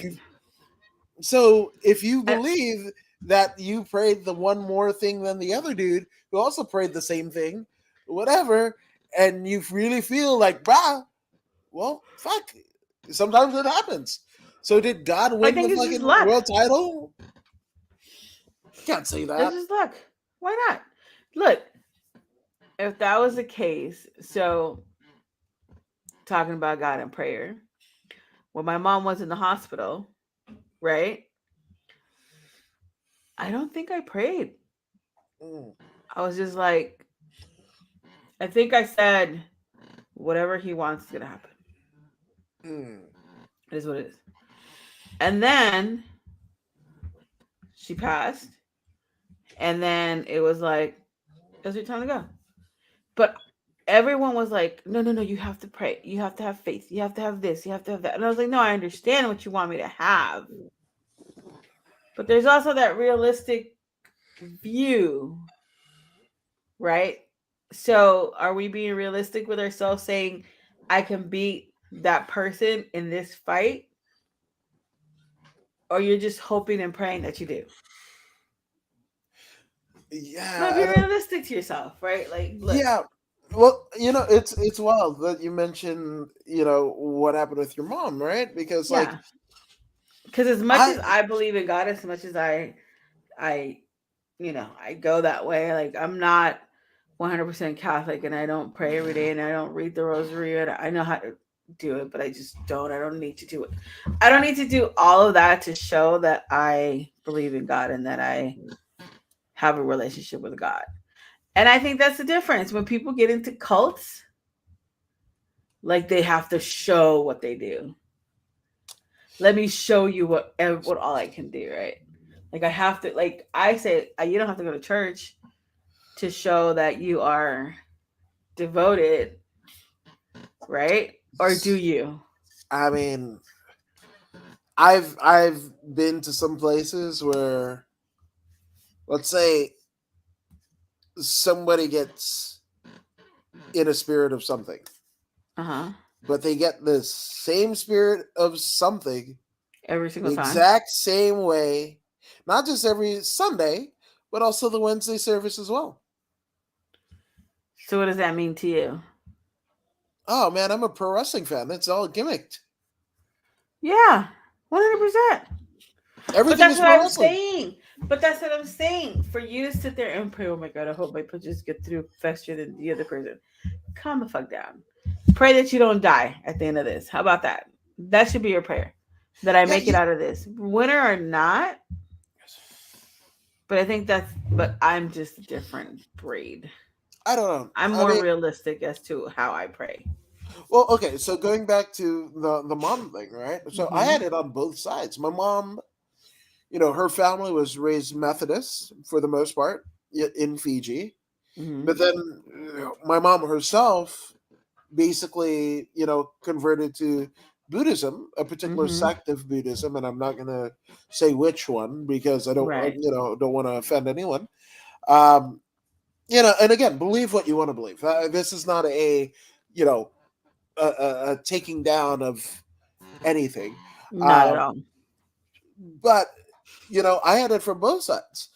if you I, believe that you prayed the one more thing than the other dude who also prayed the same thing, whatever, and you really feel like, well, fuck. Sometimes it happens. So did God I win the think it's just fucking luck. world title? Can't say It's that. just luck. Why not? Look, if that was the case, so talking about God and prayer, when my mom was in the hospital, right? I don't think I prayed. Mm, I was just like, I think I said, whatever he wants is gonna happen. mm. It is what it is. And then she passed, and then it was like, it's your time to go. But everyone was like, no, no, no, you have to pray. You have to have faith. You have to have this. You have to have that. And I was like, no, I understand what you want me to have. But there's also that realistic view, right? So are we being realistic with ourselves saying, I can beat that person in this fight? Or you're just hoping and praying that you do? Yeah, But be realistic to yourself, right? Like, look, yeah. Well, it's wild that you mentioned, what happened with your mom, right? Because like yeah. Because as much I as I believe in God, as much as I I go that way. Like I'm not 100% Catholic, and I don't pray every day, and I don't read the rosary. And I know how to do it, but I just don't. I don't need to do it. I don't need to do all of that to show that I believe in God and that I have a relationship with God. And I think that's the difference when people get into cults. Like they have to show what they do. Let me show you what all I can do, right? Like I have to. Like I say, you don't have to go to church to show that you are devoted, right? Or do you? I mean, I've been to some places where, let's say, somebody gets in a spirit of something, Uh huh. but they get the same spirit of something Every the single time. exact same way, not just every Sunday, but also the Wednesday service as well. So what does that mean to you? Oh man, I'm a pro wrestling fan. That's all gimmicked. Yeah, 100%. But Everything that's is what pro I'm wrestling. saying. But that's what I'm saying. For you to sit there and pray, oh my God, I hope my punches get through faster than the other person. Calm the fuck down. Pray that you don't die at the end of this. How about that? That should be your prayer. That I Yeah, make it out of this. Winner or not. But but I'm just a different breed. I don't know. I'm I more mean, realistic as to how I pray. well, okay. So going back to the mom thing, right? So I Mm-hmm. had it on both sides. My mom, her family was raised Methodist for the most part in Fiji, but Mm-hmm. then my mom herself basically, converted to Buddhism, a particular Mm-hmm. sect of Buddhism, and I'm not going to say which one because I don't, Right. don't want to offend anyone. Um, and again, believe what you want to believe. This is not you know, a taking down of anything. Not at Um, all. but I had it from both sides.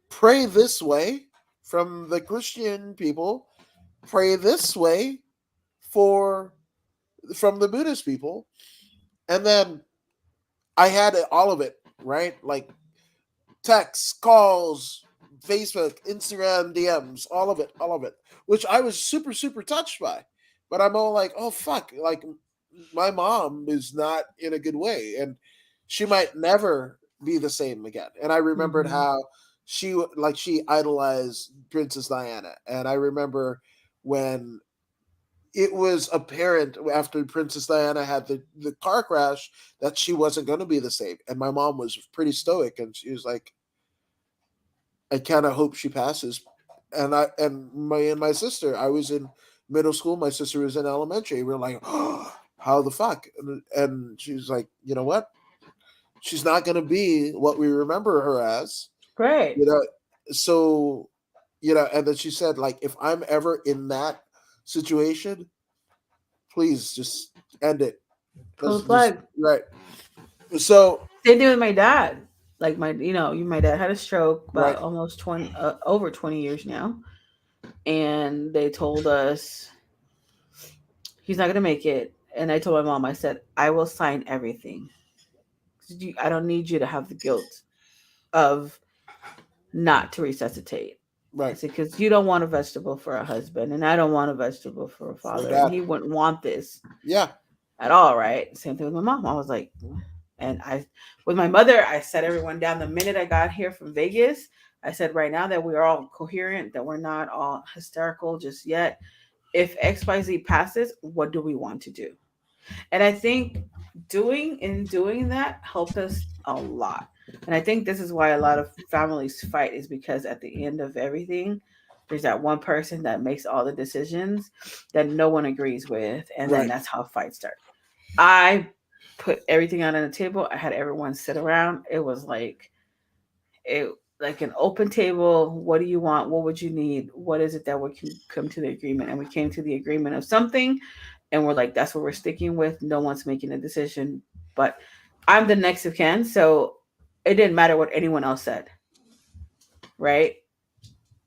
Pray this way from the Christian people. Pray this way for from the Buddhist people, and then I had all of it right, like texts, calls, Facebook, Instagram, DMs, all of it, which I was super super touched by. But I'm all like, oh fuck, like my mom is not in a good way, and she might never be the same again. And I remembered Mm-hmm. how she idolized Princess Diana, and I remember when it was apparent after Princess Diana had the car crash that she wasn't going to be the same. And my mom was pretty stoic, and she was like, I kind of hope she passes. And my sister, I was in middle school, my sister was in elementary. We were like, oh, how the fuck? And she was like, you know what? She's not going to be what we remember her as, Right. you know. So, and then she said, like, if I'm ever in that situation, please just end it. Pull the Just plug. right. So Same thing with my dad. Like my dad had a stroke about right, almost 20, over 20 years now, and they told us he's not gonna make it. And I told my mom, I said, I will sign everything. I don't need you to have the guilt of not to resuscitate. I right. said, because you don't want a vegetable for a husband, and I don't want a vegetable for a For father, and that, he wouldn't want this yeah, at all, right? Same thing with my mom. I was like, and with my mother, I set everyone down the minute I got here from Vegas. I said, right now that we're all coherent, that we're not all hysterical just yet. If XYZ passes, what do we want to do? And I think doing that helped us a lot. And I think this is why a lot of families fight, is because at the end of everything, there's that one person that makes all the decisions that no one agrees with, and then right, that's how fights start. I put everything out on the table. I had everyone sit around. It like an open table. What do you want? What would you need? What is it that we can come to the agreement? And we came to the agreement of something, and we're like, that's what we're sticking with. No one's making a decision, but I'm the next of kin, so it didn't matter what anyone else said, right?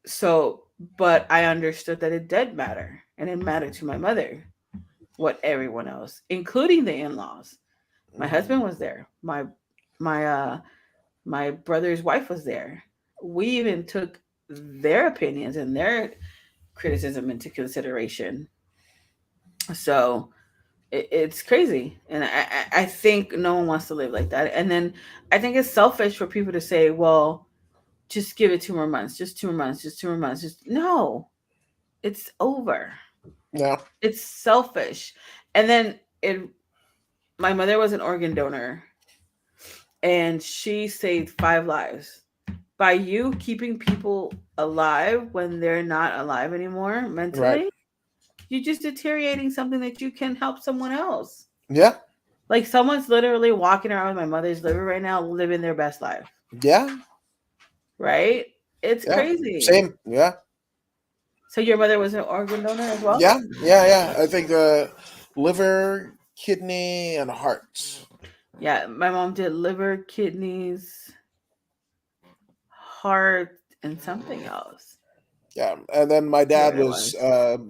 So, but I understood that it did matter, and it mattered to my mother what everyone else, including the in-laws. My husband was there. My my brother's wife was there. We even took their opinions and their criticism into consideration. So it's crazy, and I think no one wants to live like that. And then I think it's selfish for people to say, "Well, just give it 2 more months, just 2 more months, just 2 more months." Just no, it's over. yeah, It's selfish. And then it. My mother was an organ donor, and she saved 5 lives by you keeping people alive when they're not alive anymore right, mentally. You're just deteriorating something that you can help someone else. yeah, Like someone's literally walking around with my mother's liver right now, living their best life. yeah, Right? It's yeah. crazy. Same, yeah, So your mother was an organ donor as well? yeah, yeah, yeah. I think liver, kidney, and heart. Yeah, my mom did liver, kidneys, heart, and something else. Yeah, and then my What dad it was was.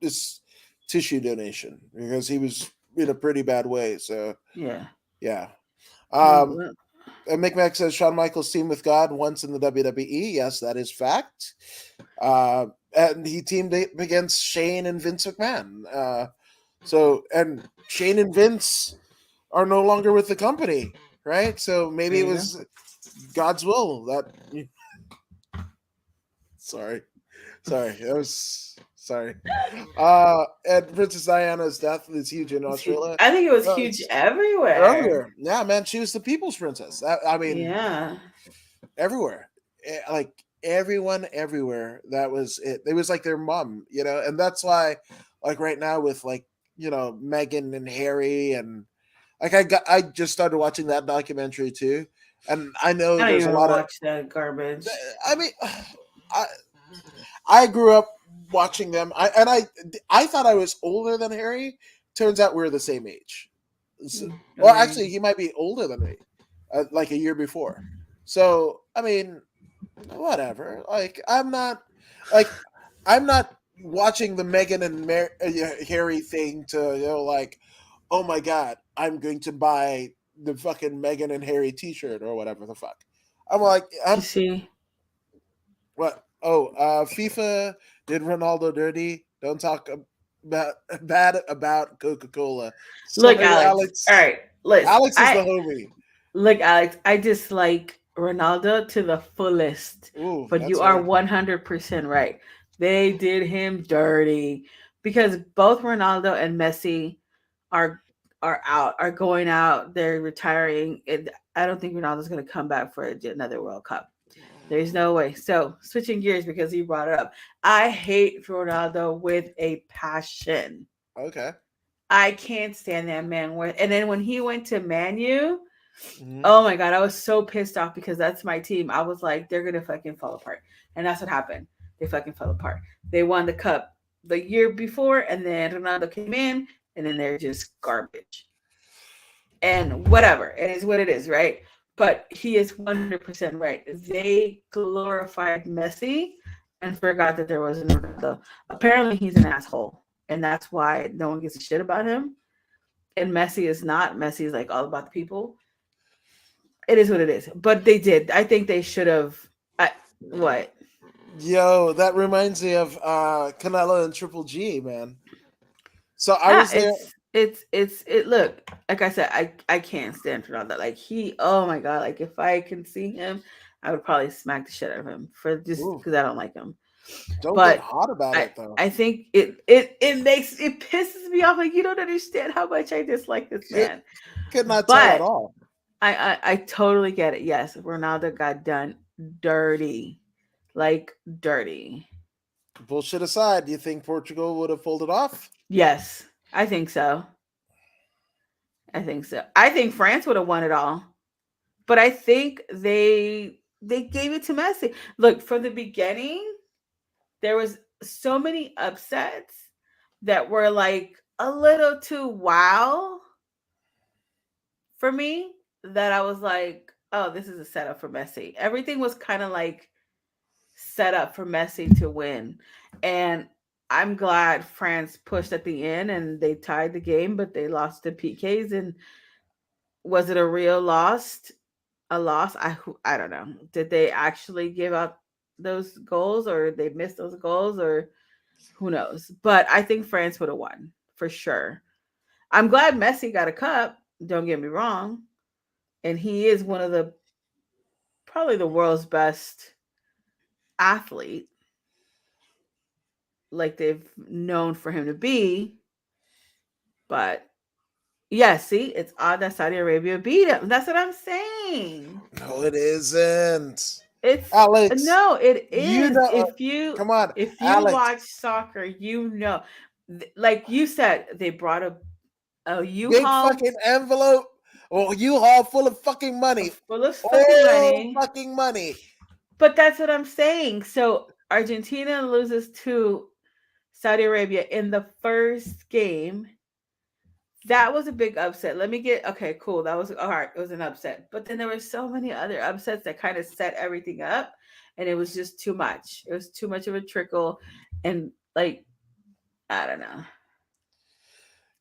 this tissue donation because he was in a pretty bad way. So Yeah. yeah. Like Um, what? and McMack says Shawn Michaels teamed with God once in the WWE. Yes, that is fact. And he teamed against Shane and Vince McMahon. And Shane and Vince are no longer with the company, right? So There maybe it you go. was God's will that. Sorry, sorry, that was sorry. And Princess Diana's death is huge in Australia. I think it was huge It's everywhere. everywhere. Yeah, man, she was the people's princess. I mean, Yeah. everywhere. Like everyone everywhere. That was it. It was like their mom, and that's why, like right now with like Meghan and Harry and like I just started watching that documentary too, and I know I don't there's a even lot of. watch that garbage. I mean, I I grew up watching them. I thought I was older than Harry. Turns out we're the same age. Well, Right. actually, he might be older than me, like a year before. So I mean, whatever. Like I'm not watching the Meghan and Harry thing to like, oh my god, I'm going to buy the fucking Meghan and Harry T-shirt or whatever the fuck. I'm like, You see, what? Oh, FIFA did Ronaldo dirty. Don't talk about bad about Coca Cola. look, Sorry, Alex. All Alex. right, listen. Alex is the homie. Alex. I dislike Ronaldo to the fullest, Ooh, but that's you are hard. 100% right. They did him dirty. because both Ronaldo and Messi are are going out. They're retiring. I don't think Ronaldo's going to come back for another World Cup. There's no way. So switching gears because you brought it up, I hate Ronaldo with a passion. Okay. I can't stand that man. And then when he went to Man U, Mhm. oh my god, I was so pissed off because that's my team. I was like, they're gonna fucking fall apart, and that's what happened. They fucking fell apart. They won the cup the year before, and then Ronaldo came in, and then they're just garbage. And whatever, it is what it is, right? But he is 100% right. They glorified Messi and forgot that there was a Ronaldo. Apparently, he's an asshole, and that's why no one gives a shit about him. And Messi is not. Messi is like all about the people. It is what it is. But they did. I think they should have. What? Yo, that reminds me of Canelo and Triple G, man. So I Yeah, was there. it's it. Look, like I said, I can't stand for all that. Like he, oh my god, like if I can see him, I would probably smack the shit out of him for just Ooh, because I don't like him. don't get But hot about I it though. I think it pisses me off. Like you don't understand how much I dislike this Could, man. could not tell at But all. I totally get it. Yes, Ronaldo got done dirty, like dirty. Bullshit aside, do you think Portugal would have pulled it off? Yes, I think so. I think so. I think France would have won it all, but I think they gave it to Messi. Look, from the beginning, there was so many upsets that were like a little too wow for me that I was like, oh, this is a setup for Messi. Everything was kind of like set up for Messi to win. And I'm glad France pushed at the end and they tied the game, but they lost to PKs. And was it a real loss? A loss? I don't know. Did they actually give up those goals or they missed those goals or who knows? But I think France would have won for sure. I'm glad Messi got a cup. Don't get me wrong. And he is one of the probably the world's best athlete, like they've known for him to be. But yeah, see, it's odd that Saudi Arabia beat him. That's what I'm saying. No, it isn't. It's Alex, no, it you is. know. Come on, If you Alex. watch soccer, you know, like you said, they brought a Big U-Haul fucking envelope. Or U-Haul full of fucking money. full of fucking All money. fucking money. But that's what I'm saying. So Argentina loses to Saudi Arabia in the first game. That was a big upset. Let me get okay, cool. That was all right. It was an upset. But then there were so many other upsets that kind of set everything up and it was just too much. It was too much of a trickle and like I don't know.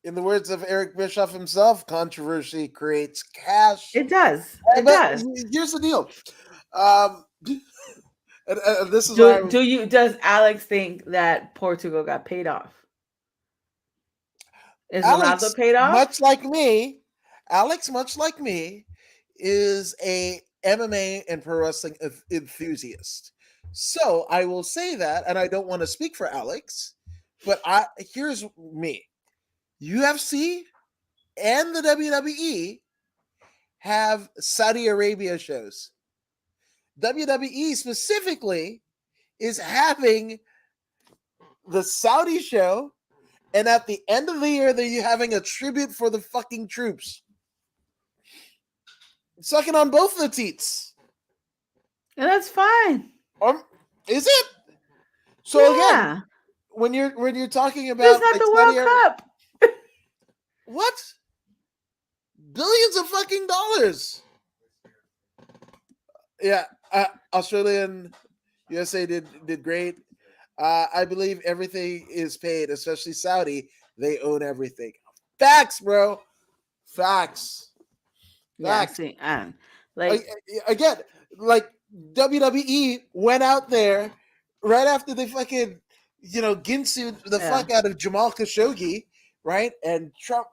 In the words of Eric Bischoff himself, controversy creates cash. It does. It But does. here's the deal. And this is why Does Alex think that Portugal got paid off? Is Ronaldo Alex, paid off? much like me, Alex, much like me, is a MMA and pro wrestling enthusiast. So I will say that, and I don't want to speak for Alex, but here's me. UFC and the WWE have Saudi Arabia shows. WWE specifically is having the Saudi show, and at the end of the year, they're having a tribute for the fucking troops. Sucking on both of the teats. And that's fine. Is it? So Yeah. again, when you're talking about It's not like the Saudi World Cup. what? Billions of fucking dollars. Yeah, Australian USA did great. I believe everything is paid, especially Saudi. They own everything. Facts, bro. Facts. Yeah, Facts. see, like Again, like WWE went out there right after they fucking, Ginsu the yeah. fuck out of Jamal Khashoggi, right? And Trump,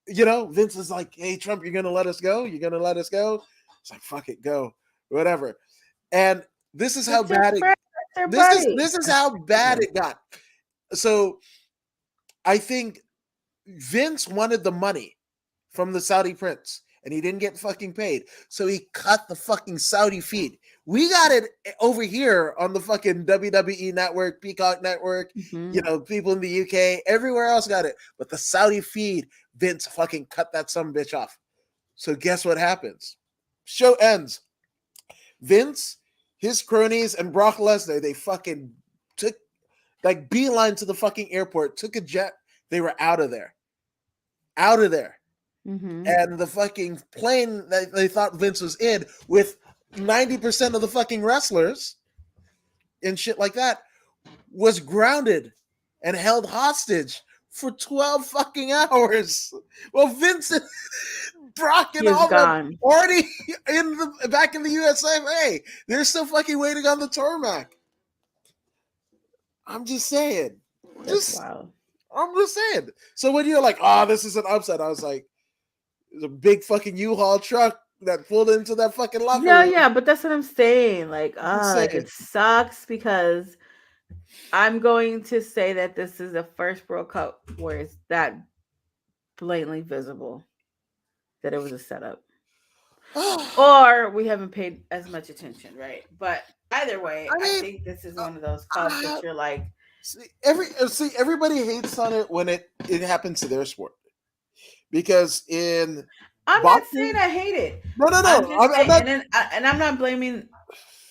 Vince is like, hey, Trump, you're going to let us go? You're going to let us go? It's like, fuck it, go. Whatever. And this is how It's their bad friend, it it's their this buddy. is how bad it got. So I think Vince wanted the money from the Saudi prince, and he didn't get fucking paid, so he cut the fucking Saudi feed. We got it over here on the fucking WWE network, Peacock network. Mhm. People in the UK, everywhere else got it, but the Saudi feed, Vince fucking cut that some bitch off. So guess what happens? Show ends. Vince, his cronies, and Brock Lesnar, they fucking took like beeline to the fucking airport, took a jet. They were out of there. Out of there. Mhm. And the fucking plane that they thought Vince was in with 90% of the fucking wrestlers and shit like that was grounded and held hostage for 12 fucking hours. Well, Vince and Brock and He is all of them gone. already back in the USA. Hey, they're still fucking waiting on the tarmac. I'm just saying. That's wild. I'm just saying. So when you're like, oh, this is an upset, I was like, there's a big fucking U-Haul truck that pulled into that fucking locker No, room. yeah, but that's what I'm saying. Like, Just like saying. it sucks because I'm going to say that this is the first World Cup where it's that blatantly visible that it was a setup. Or we haven't paid as much attention, right? But either way, I think this is one of those cups that you're like, everybody hates on it when it happens to their sport. Because in I'm not saying I hate it. No. I'm just saying, not, and I'm not blaming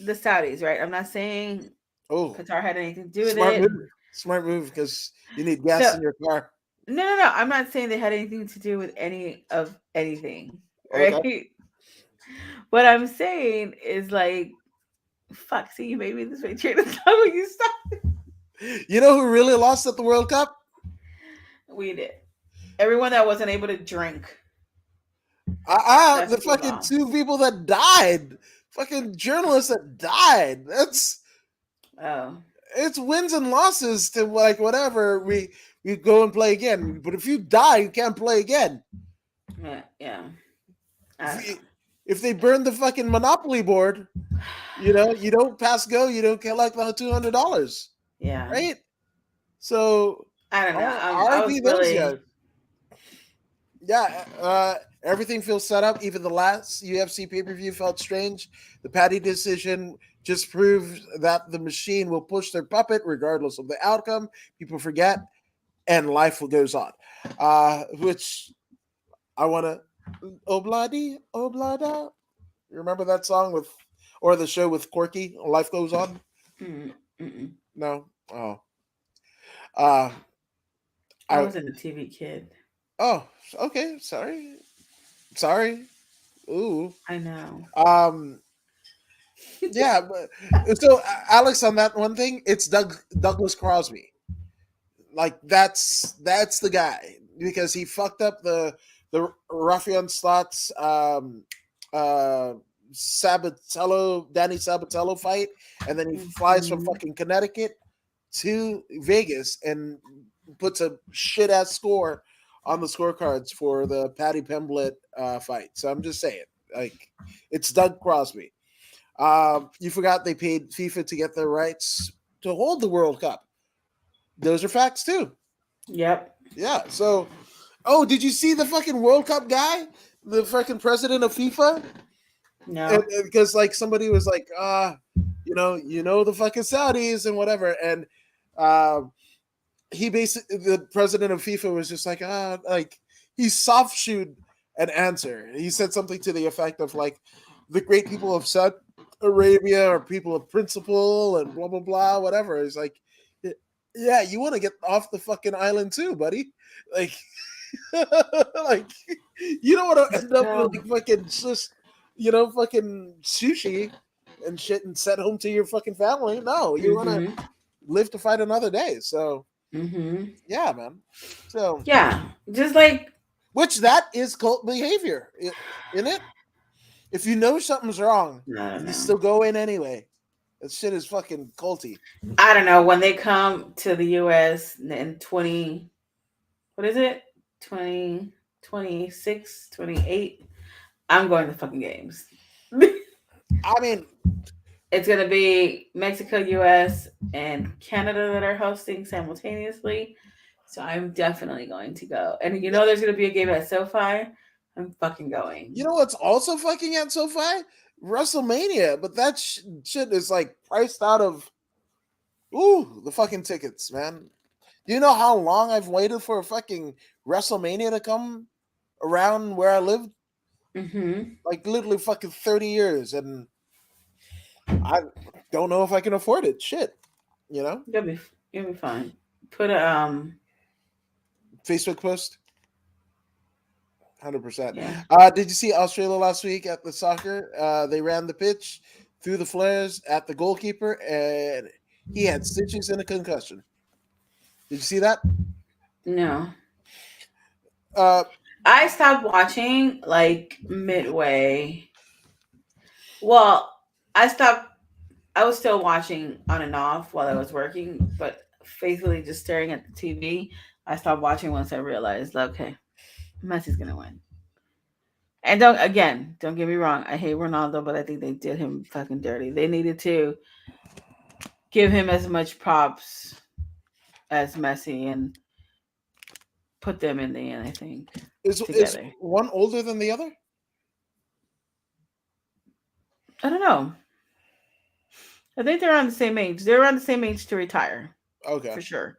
the Saudis, right? I'm not saying Qatar had anything to do with it. Smart move because you need gas in your car. No. I'm not saying they had anything to do with any of anything, right? Okay. What I'm saying is like, fuck, see, you made me this way train of thought when you stopped. You know who really lost at the World Cup? We did. Everyone that wasn't able to drink. The fucking two people that died. Fucking journalists that died. That's it's wins and losses to like whatever we go and play again. But if you die, you can't play again. Yeah. If they burn the fucking Monopoly board, you don't pass go, you don't collect the $200. Yeah. Right? So I don't know. RP those guys. Yeah, everything feels set up. Even the last UFC pay-per-view felt strange. The Paddy decision just proved that the machine will push their puppet regardless of the outcome. People forget, and life goes on. Which I want to... Obladi, Oblada. You remember that song or the show with Corky, Life Goes On? No? Oh. I wasn't a TV kid. Oh, okay. Sorry. Ooh. I know. Yeah, but so Alex, on that one thing, it's Douglas Crosby. Like that's the guy because he fucked up the Rafael Stotts Danny Sabatello fight, and then he flies from fucking Connecticut to Vegas and puts a shit ass score on the scorecards for the Paddy Pimblett fight. So I'm just saying, like, it's Doug Crosby. You forgot they paid FIFA to get their rights to hold the World Cup. Those are facts too. Yep. Yeah. So, did you see the fucking World Cup guy, the fucking president of FIFA? No. Because like somebody was like, the fucking Saudis and whatever, and he basically, the president of FIFA was just like, he soft shoed an answer. He said something to the effect of like, the great people of Saudi Arabia are people of principle and blah blah blah, whatever. He's like, yeah, you want to get off the fucking island too, buddy. Like, like you don't want to end up with like fucking just, fucking sushi and shit and set home to your fucking family. No, you want to live to fight another day. So, yeah, man. So, yeah, just like which that is cult behavior, isn't it? If you know something's wrong, you still go in anyway. That shit is fucking culty. I don't know. When they come to the US in 20, what is it? 2026, 28, I'm going to fucking games. I mean, it's going to be Mexico, US, and Canada that are hosting simultaneously. So I'm definitely going to go. And you know, there's going to be a game at SoFi. I'm fucking going. You know what's also fucking at SoFi? WrestleMania, but that shit is like priced out of the fucking tickets, man. Do you know how long I've waited for a fucking WrestleMania to come around where I live? Mm-hmm. Like literally fucking 30 years, and I don't know if I can afford it. Shit, you know? You'll be fine. Put a Facebook post. 100%. yeah. Did you see Australia last week at the soccer? They ran the pitch, threw the flares at the goalkeeper, and he had stitches and a concussion. Did you see that? No. Uh, I stopped watching like midway. Well, I stopped. I was still watching on and off while I was working, but faithfully just staring at the TV. I stopped watching once I realized, okay, Messi's gonna win. And don't get me wrong. I hate Ronaldo, but I think they did him fucking dirty. They needed to give him as much props as Messi and put them in the end. I think is together. one older than the other? I don't know. I think they're around the same age. They're around the same age to retire Okay. for sure.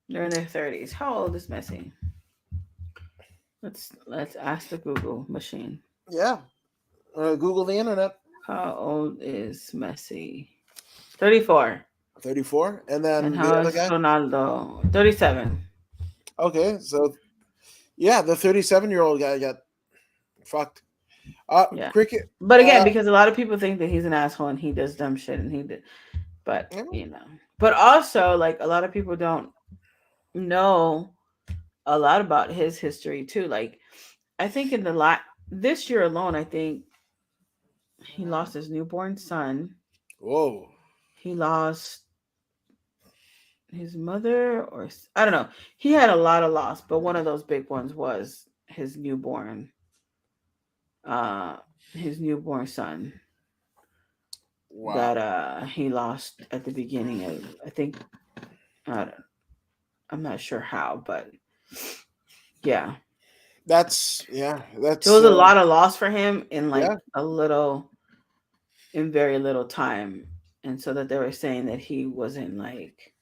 They're in their 30s. How old is Messi? Let's ask the Google machine. Yeah. Google the internet. How old is Messi? 34. 34. And And then the how other is guy? Ronaldo? 37. Okay. So, yeah, the 37-year-old guy got fucked. Yeah. Cricket. But again, because a lot of people think that he's an asshole and he does dumb shit and he did. But, Yeah. you know. But also, like, a lot of people don't know a lot about his history, too. Like, I think in this year alone, I think he lost his newborn son. Whoa. He lost his mother, or I don't know. He had a lot of loss, but one of those big ones was uh, his newborn son Wow. that he lost at the beginning of. I think I'm not sure how, but yeah, That's there was a lot of loss for him in like yeah. in very little time, and so that they were saying that he wasn't like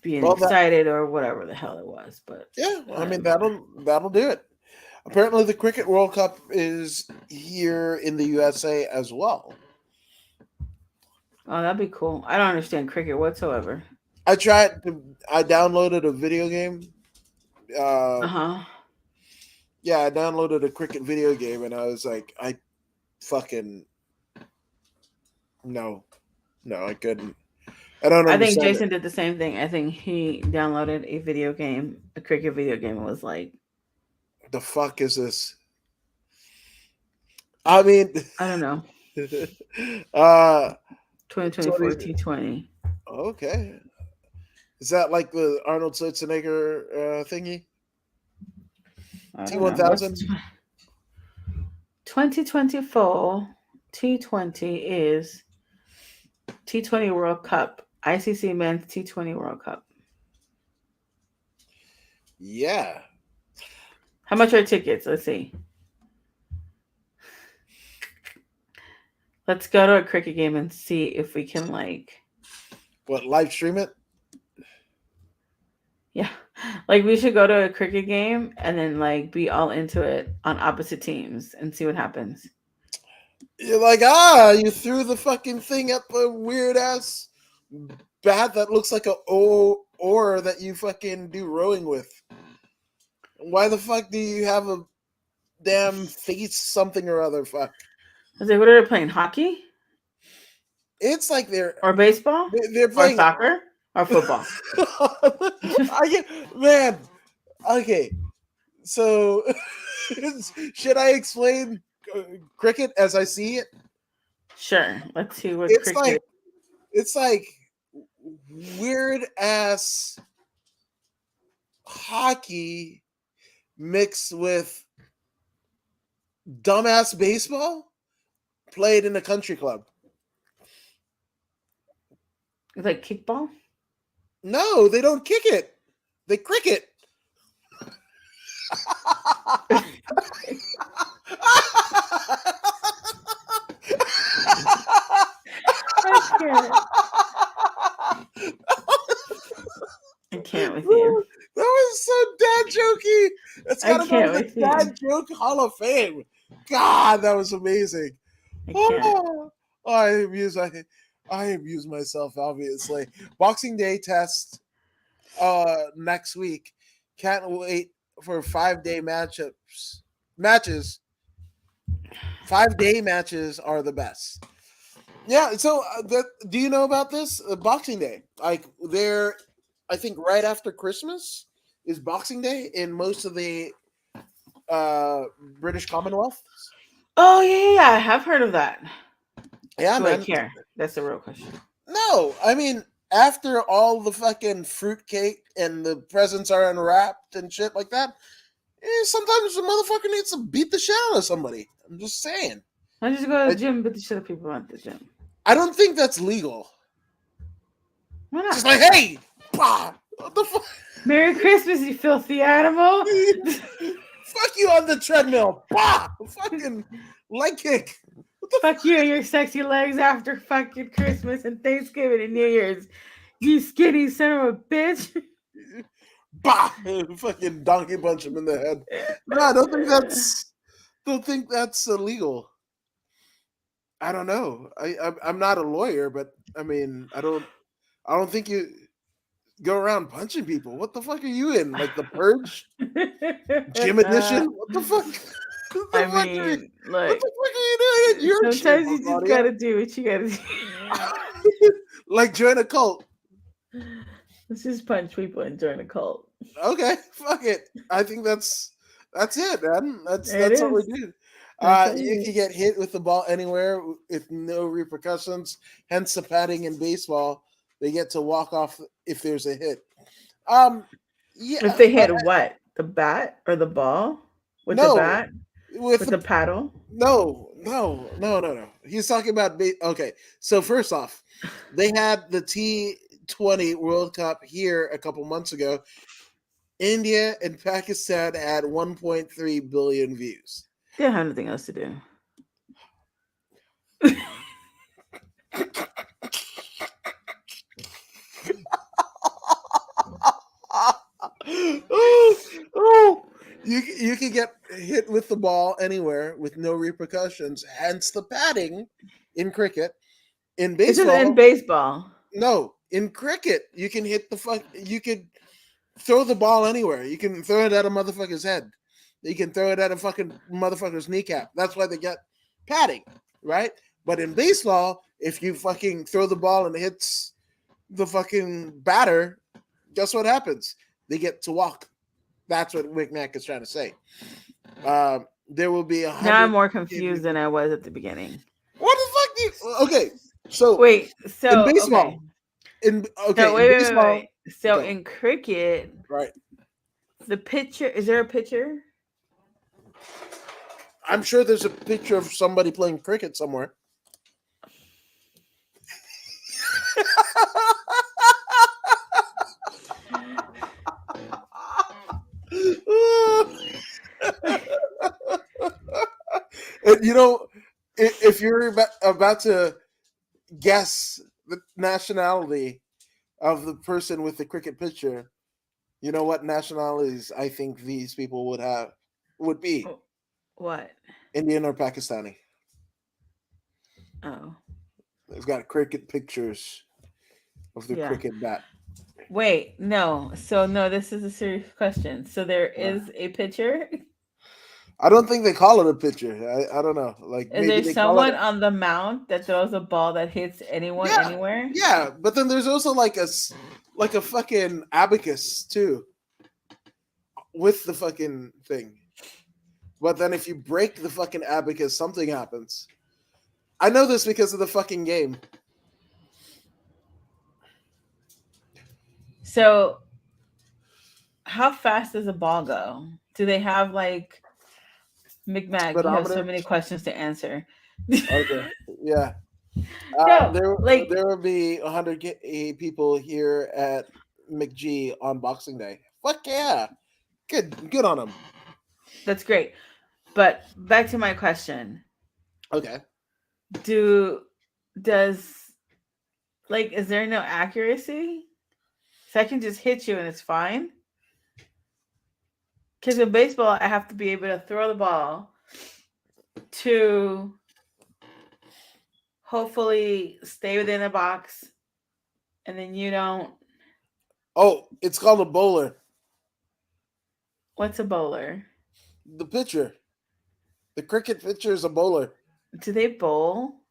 being Well, excited or whatever the hell it was, but yeah. I mean, whatever. that'll do it. Apparently, the Cricket World Cup is here in the USA as well. Oh, that'd be cool. I don't understand cricket whatsoever. I downloaded a video game. Uh huh. Yeah, I downloaded a cricket video game, and I was like, I fucking no, I couldn't. I don't I think understand it. Jason did the same thing. I think he downloaded a cricket video game, and was like, The fuck is this? I mean, I don't know, uh, 2024 T20. okay. Is that like the Arnold Schwarzenegger thingy? I don't know. What's T1000? 2024 T20 is T20 World Cup, ICC Men's T20 World Cup. Yeah. How much are tickets? Let's see. Let's go to a cricket game and see if we can What, live stream it? yeah. Like we should go to a cricket game and then be all into it on opposite teams and see what happens. You're like, you threw the fucking thing up a weird ass bat that looks like a oar that you fucking do rowing with. Why the fuck do you have a damn face something or other? Fuck. I was like, what are they playing? Hockey? It's like Or baseball? they're Or playing soccer? Or football? I get, man. Okay, so should I explain cricket as I see it? Sure. Let's see what It's cricket like weird ass hockey mixed with dumbass baseball played in a country club. is like kickball. No, they don't kick it. They cricket. I can't. I can't with you. That was so dad jokey. It's I gotta go to can't the with you. dad joke Hall of Fame. God, that was amazing. I can't. Oh, I amuse myself, obviously. Boxing Day test next week. Can't wait for 5-day matches. 5-day matches are the best. Yeah, so do you know about this? Boxing Day. Like they're I think right after Christmas is Boxing Day in most of the British Commonwealth. Oh yeah. I have heard of that. Yeah, Do I man. care? That's the real question. No, I mean after all the fucking fruitcake and the presents are unwrapped and shit like that, sometimes the motherfucker needs to beat the shit out of somebody. I'm just saying. I just go to the gym, but the shit of people at the gym. I don't think that's legal. Why not? Just like, hey, bah, what the fuck? Merry Christmas, you filthy animal. Fuck you on the treadmill. Bah! Fucking leg kick. What the Fuck you and your sexy legs after fucking Christmas and Thanksgiving and New Year's. You skinny son of a bitch. Bah! Fucking donkey punch him in the head. No, I don't think that's illegal. I don't know. I'm not a lawyer, but I mean, I don't think you go around punching people. What the fuck are you in? Like the Purge? Gym edition? What the fuck? What the I fuck are you- mean, what look, the fuck are you doing at your sometimes gym, you just Claudia? gotta do what you gotta do. Like join a cult. Let's just punch people and join a cult. Okay, fuck it. I think that's it, man. That's what we is. do. That's what You we can get hit with the ball anywhere with no repercussions. Hence the padding in baseball. They get to walk off if there's a hit. Yeah. If they hit what? The bat or the ball? With No, the bat? with With the paddle? no. He's talking about okay. So first off, they had the T20 World Cup here a couple months ago. India and Pakistan had 1.3 billion views. They don't have anything else to do. You can get hit with the ball anywhere with no repercussions. Hence the padding in cricket. In It's just baseball, in baseball. no. In cricket, you can hit you could throw the ball anywhere. You can throw it at a motherfucker's head. You can throw it at a fucking motherfucker's kneecap. That's why they get padding, right? But in baseball, if you fucking throw the ball and it hits the fucking batter, guess what happens? They get to walk. That's what Wicknack is trying to say. There will be Now I'm more confused than I was at the beginning. What the fuck do you? Okay, so Wait, so in baseball, okay. in So wait, baseball, wait. So go. in cricket, right? the pitcher, is there a pitcher? I'm sure there's a picture of somebody playing cricket somewhere. And you know, if you're about to guess the nationality of the person with the cricket picture, you know what nationalities I think these people would be? What? Indian or Pakistani. Oh. They've got cricket pictures of the Yeah. cricket bat. Wait, no. So no, this is a serious question. So there is a pitcher? I don't think they call it a pitcher. I don't know. Like Is maybe there they call someone it on the mound that throws a ball that hits anyone Yeah. anywhere? Yeah, but then there's also like a fucking abacus too, with the fucking thing. But then if you break the fucking abacus, something happens. I know this because of the fucking game. So how fast does a ball go? Do they have like Micmac? You have so Speedometer? many questions to answer. Okay, yeah. No, there like- will be 100 people here at McG on Boxing Day. Fuck yeah. Good on him. That's great. But back to my question. Okay. Does like is there no accuracy? So I can just hit you and it's fine? Because in baseball, I have to be able to throw the ball to hopefully stay within the box, and then you don't. Oh, it's called a bowler. What's a bowler? The pitcher. The cricket pitcher is a bowler. Do they bowl?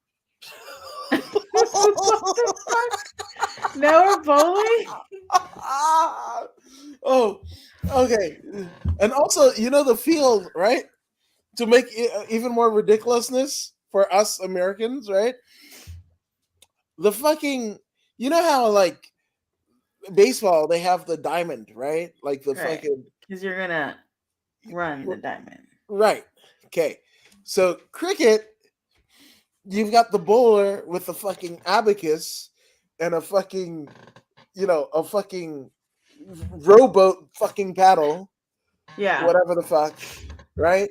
What the fuck? Now we're bowling? Oh, okay. And also, you know the field, right? To make even more ridiculousness for us Americans, right? The fucking, you know how like baseball they have the diamond, right? Like the Right. fucking Because you're gonna run the diamond. right. Okay. So cricket, you've got the bowler with the fucking abacus and a fucking, a fucking rowboat fucking paddle, Yeah. whatever the fuck, right?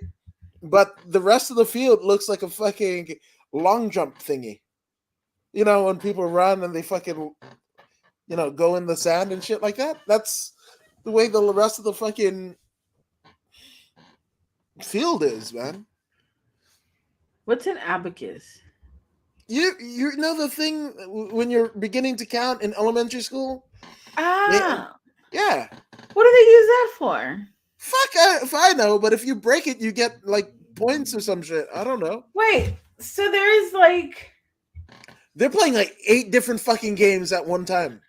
But the rest of the field looks like a fucking long jump thingy. You know, when people run and they fucking, go in the sand and shit like that. That's the way the rest of the fucking field is, man. What's an abacus? You know the thing when you're beginning to count in elementary school? Ah. Yeah. What do they use that for? Fuck if I know, but if you break it, you get like points or some shit. I don't know. Wait, so there is like They're playing like 8 different fucking games at one time.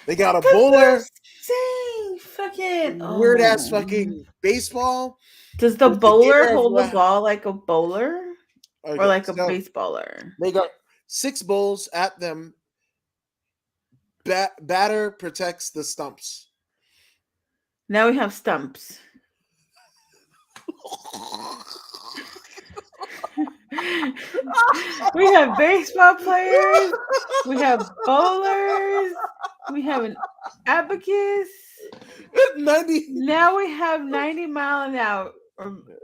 They got a bowler, saying fucking weird ass fucking baseball. Does the with the bowler air of hold the la- ball like a bowler Okay, or like a so baseballer? they got 6 bowls at them. Batter protects the stumps. Now we have stumps. We have baseball players. We have bowlers. We have an abacus. 90. Now we have 90-mile an hour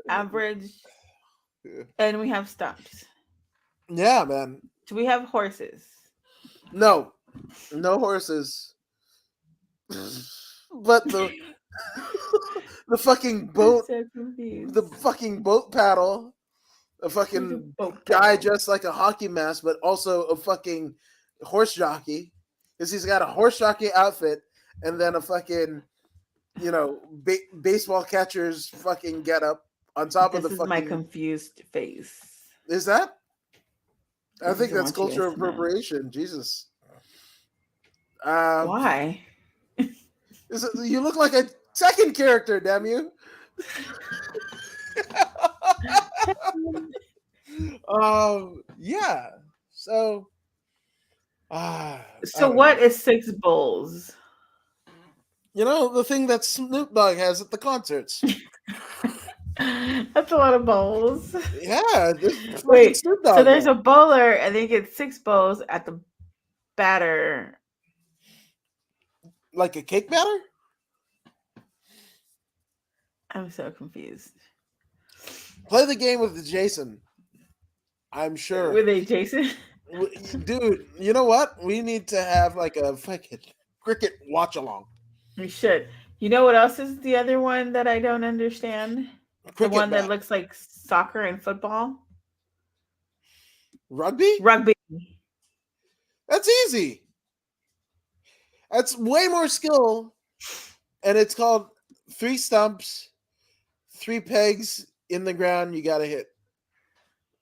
average, and we have stumps. Yeah, man. Do we have horses? No horses. But the fucking boat, I'm so confused. the fucking boat paddle, a fucking guy dressed like a hockey mask, but also a fucking horse jockey, because he's got a horse jockey outfit and then a fucking, baseball catcher's fucking getup on top of the This is fucking. my confused face. Is that? I This think is what that's you guys cultural to know. appropriation. Jesus. Why? You look like a second character, damn you. Yeah. So. So what is 6 bowls? The thing that Snoop Dogg has at the concerts. That's a lot of bowls. Yeah. Wait, Snoop Dogg, so there's a bowler and they get 6 bowls at the batter. Like a cake batter? I'm so confused. Play the game with Jason. I'm sure. Were they Jason? Dude, you know what? We need to have like a fucking cricket watch along. We should. You know what else is the other one that I don't understand? The one that looks like soccer and football? Rugby? Rugby. That's easy. That's way more skill. And it's called 3 stumps, 3 pegs in the ground you gotta hit.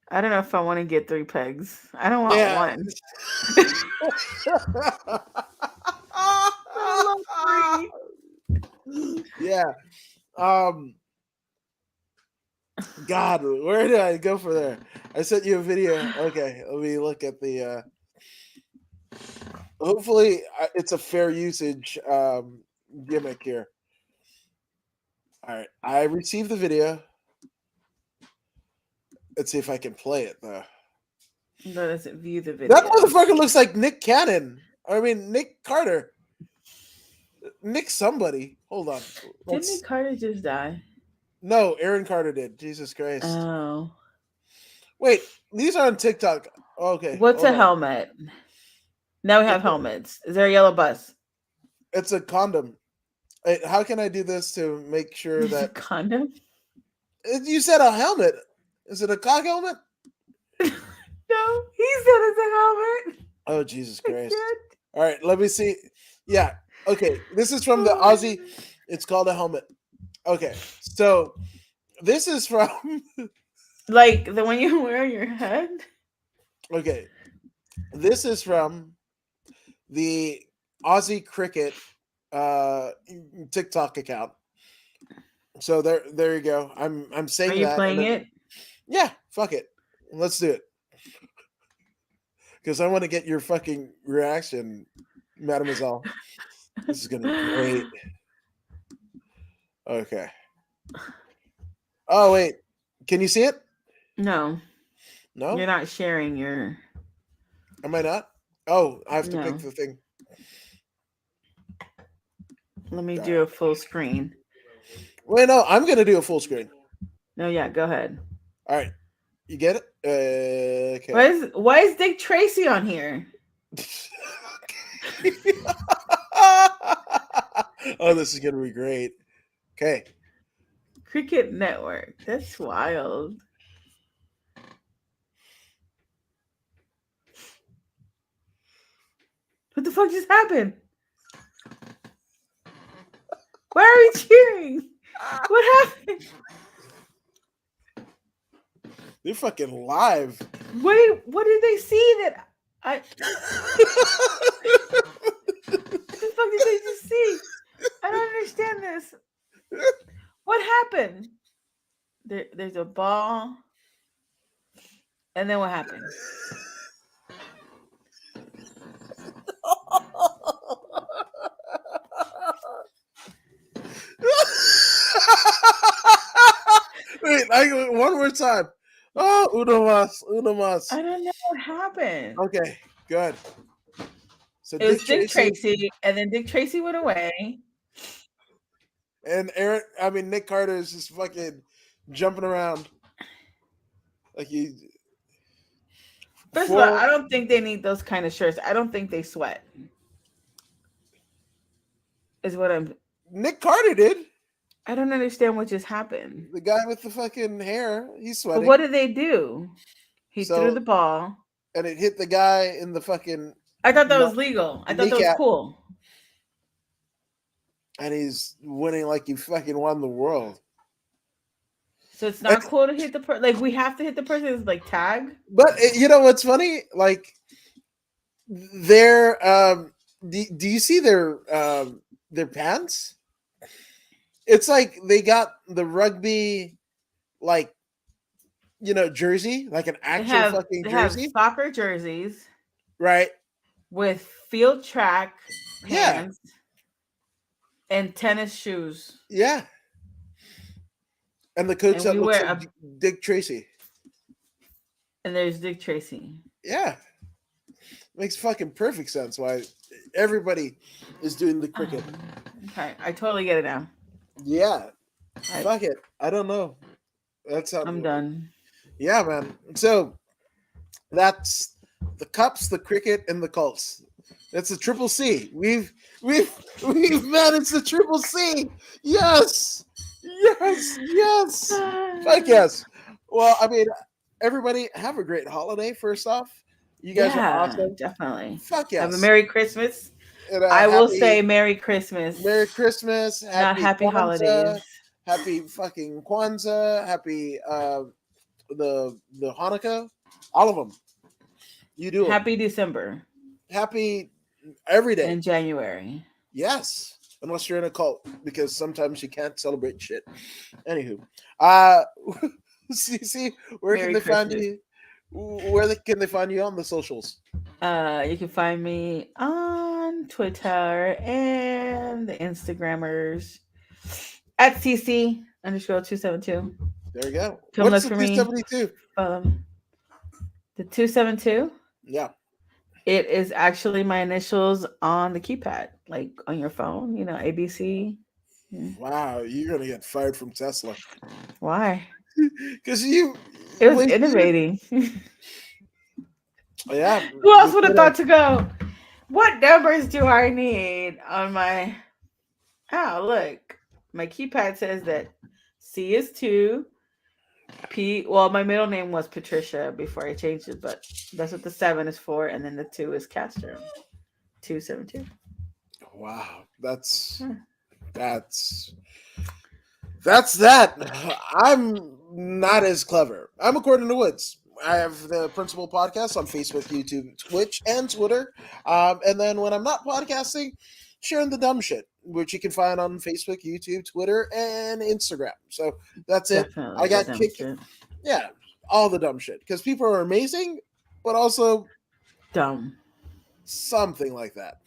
I don't know if I want to get 3 pegs. I don't want one. I love 3. Yeah. God, where did I go for there? I sent you a video. Okay, let me look at the. Hopefully, it's a fair usage gimmick here. All right, I received the video. Let's see if I can play it though. No, doesn't view the video. That motherfucker looks like Nick Cannon. I mean Nick Carter. Nick somebody. Hold on. Didn't Nick Carter just die? No, Aaron Carter did. Jesus Christ. Oh. Wait, these are on TikTok. Okay. What's hold a on. helmet? Now we have helmets. Is there a yellow bus? It's a condom. How can I do this to make sure Is it a that condom? you said a helmet? Is it a cock helmet? No, he said it's a helmet. Oh Jesus Christ! Again. All right, let me see. Yeah. Okay, this is from the Aussie. It's called a helmet. Okay, so this is from. Like the one you wear on your head? Okay, this is from the Aussie Cricket TikTok account. So there you go. I'm saying Are you that. playing it? Yeah, fuck it. Let's do it. Because I want to get your fucking reaction, mademoiselle. This is gonna be great. Okay. Oh wait, can you see it? No, No, you're not sharing your. am I not? Oh, I have to No. pick the thing. Let me do a full screen. Wait, no, I'm gonna do a full screen. No, yeah, go ahead. All right, you get it? Okay. Why is Dick Tracy on here? Oh, this is gonna be great. Okay. Cricket Network. That's wild. What the fuck just happened? Why are we cheering? What happened? They're fucking live. Wait, what did they see that I? What the fuck did they just see? I don't understand this. What happened? There's a ball, and then what happened? Wait, one more time. Oh, uno más. I don't know what happened. Okay, good. So It was Dick Tracy, and then Dick Tracy went away. And Nick Carter is just fucking jumping around. Like he. First of all, I don't think they need those kind of shirts. I don't think they sweat. Is what I'm. Nick Carter did. I don't understand what just happened. The guy with the fucking hair, he's sweating. But what did they do? He threw the ball. And it hit the guy in the fucking. I thought that was legal. I thought that was cool. And he's winning like he fucking won the world. So it's not cool to hit the person. Like, we have to hit the person. It's like tag. But you know what's funny? Like, their do you see their pants? It's like they got the rugby, like, jersey, like an actual fucking jersey. Have soccer jerseys, right? With field track pants and tennis shoes. Yeah. And the coach that looks like Dick Tracy. And there's Dick Tracy. Yeah. Makes fucking perfect sense why everybody is doing the cricket. Okay, I totally get it now. Yeah. Fuck it. I don't know. I'm done. Yeah, man. So that's the Cups, the cricket, and the Colts. That's the triple C. We've managed the triple C. Yes. Fuck yes. Well, I mean, everybody have a great holiday. First off, you guys are awesome. Definitely. Fuck yes. Have a Merry Christmas. And, I will say Merry Christmas. Merry Christmas. Not happy Kwanzaa, holidays. Happy fucking Kwanzaa. Happy the Hanukkah. All of them. You do. Happy December. Happy every day. In January. Yes. Unless you're in a cult, because sometimes you can't celebrate shit. Anywho. See where Merry can they Christmas. find you? Where can they find you on the socials? You can find me on Twitter and the Instagrammers at CC_272. There you go. Come What's look the for me. 272? The 272? Yeah. It is actually my initials on the keypad, like on your phone. You know, ABC. Yeah. Wow, you're gonna get fired from Tesla Why? because you It was wasted it. innovating. Yeah, Who else you would have could have. thought to go? What numbers do I need on my? Oh, look, my keypad says that C is 2. P. Well, my middle name was Patricia before I changed it, but that's what the 7 is for, and then the 2 is Castro. 272. Wow, that's Huh. that's that's that. I'm not as clever. I'm according to Woods. I have the Principal Podcast on Facebook, YouTube, Twitch, and Twitter. And then when I'm not podcasting, sharing the dumb shit, which you can find on Facebook, YouTube, Twitter, and Instagram. So that's it. I Definitely the got dumb kicked. shit. Yeah, all the dumb shit because people are amazing, but also Dumb. something like that.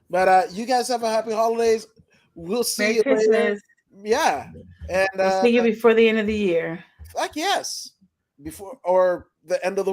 But you guys have a happy holidays. We'll see Merry you later. Christmas. Yeah, and We'll see you before the end of the year. fuck yes, before or the end of the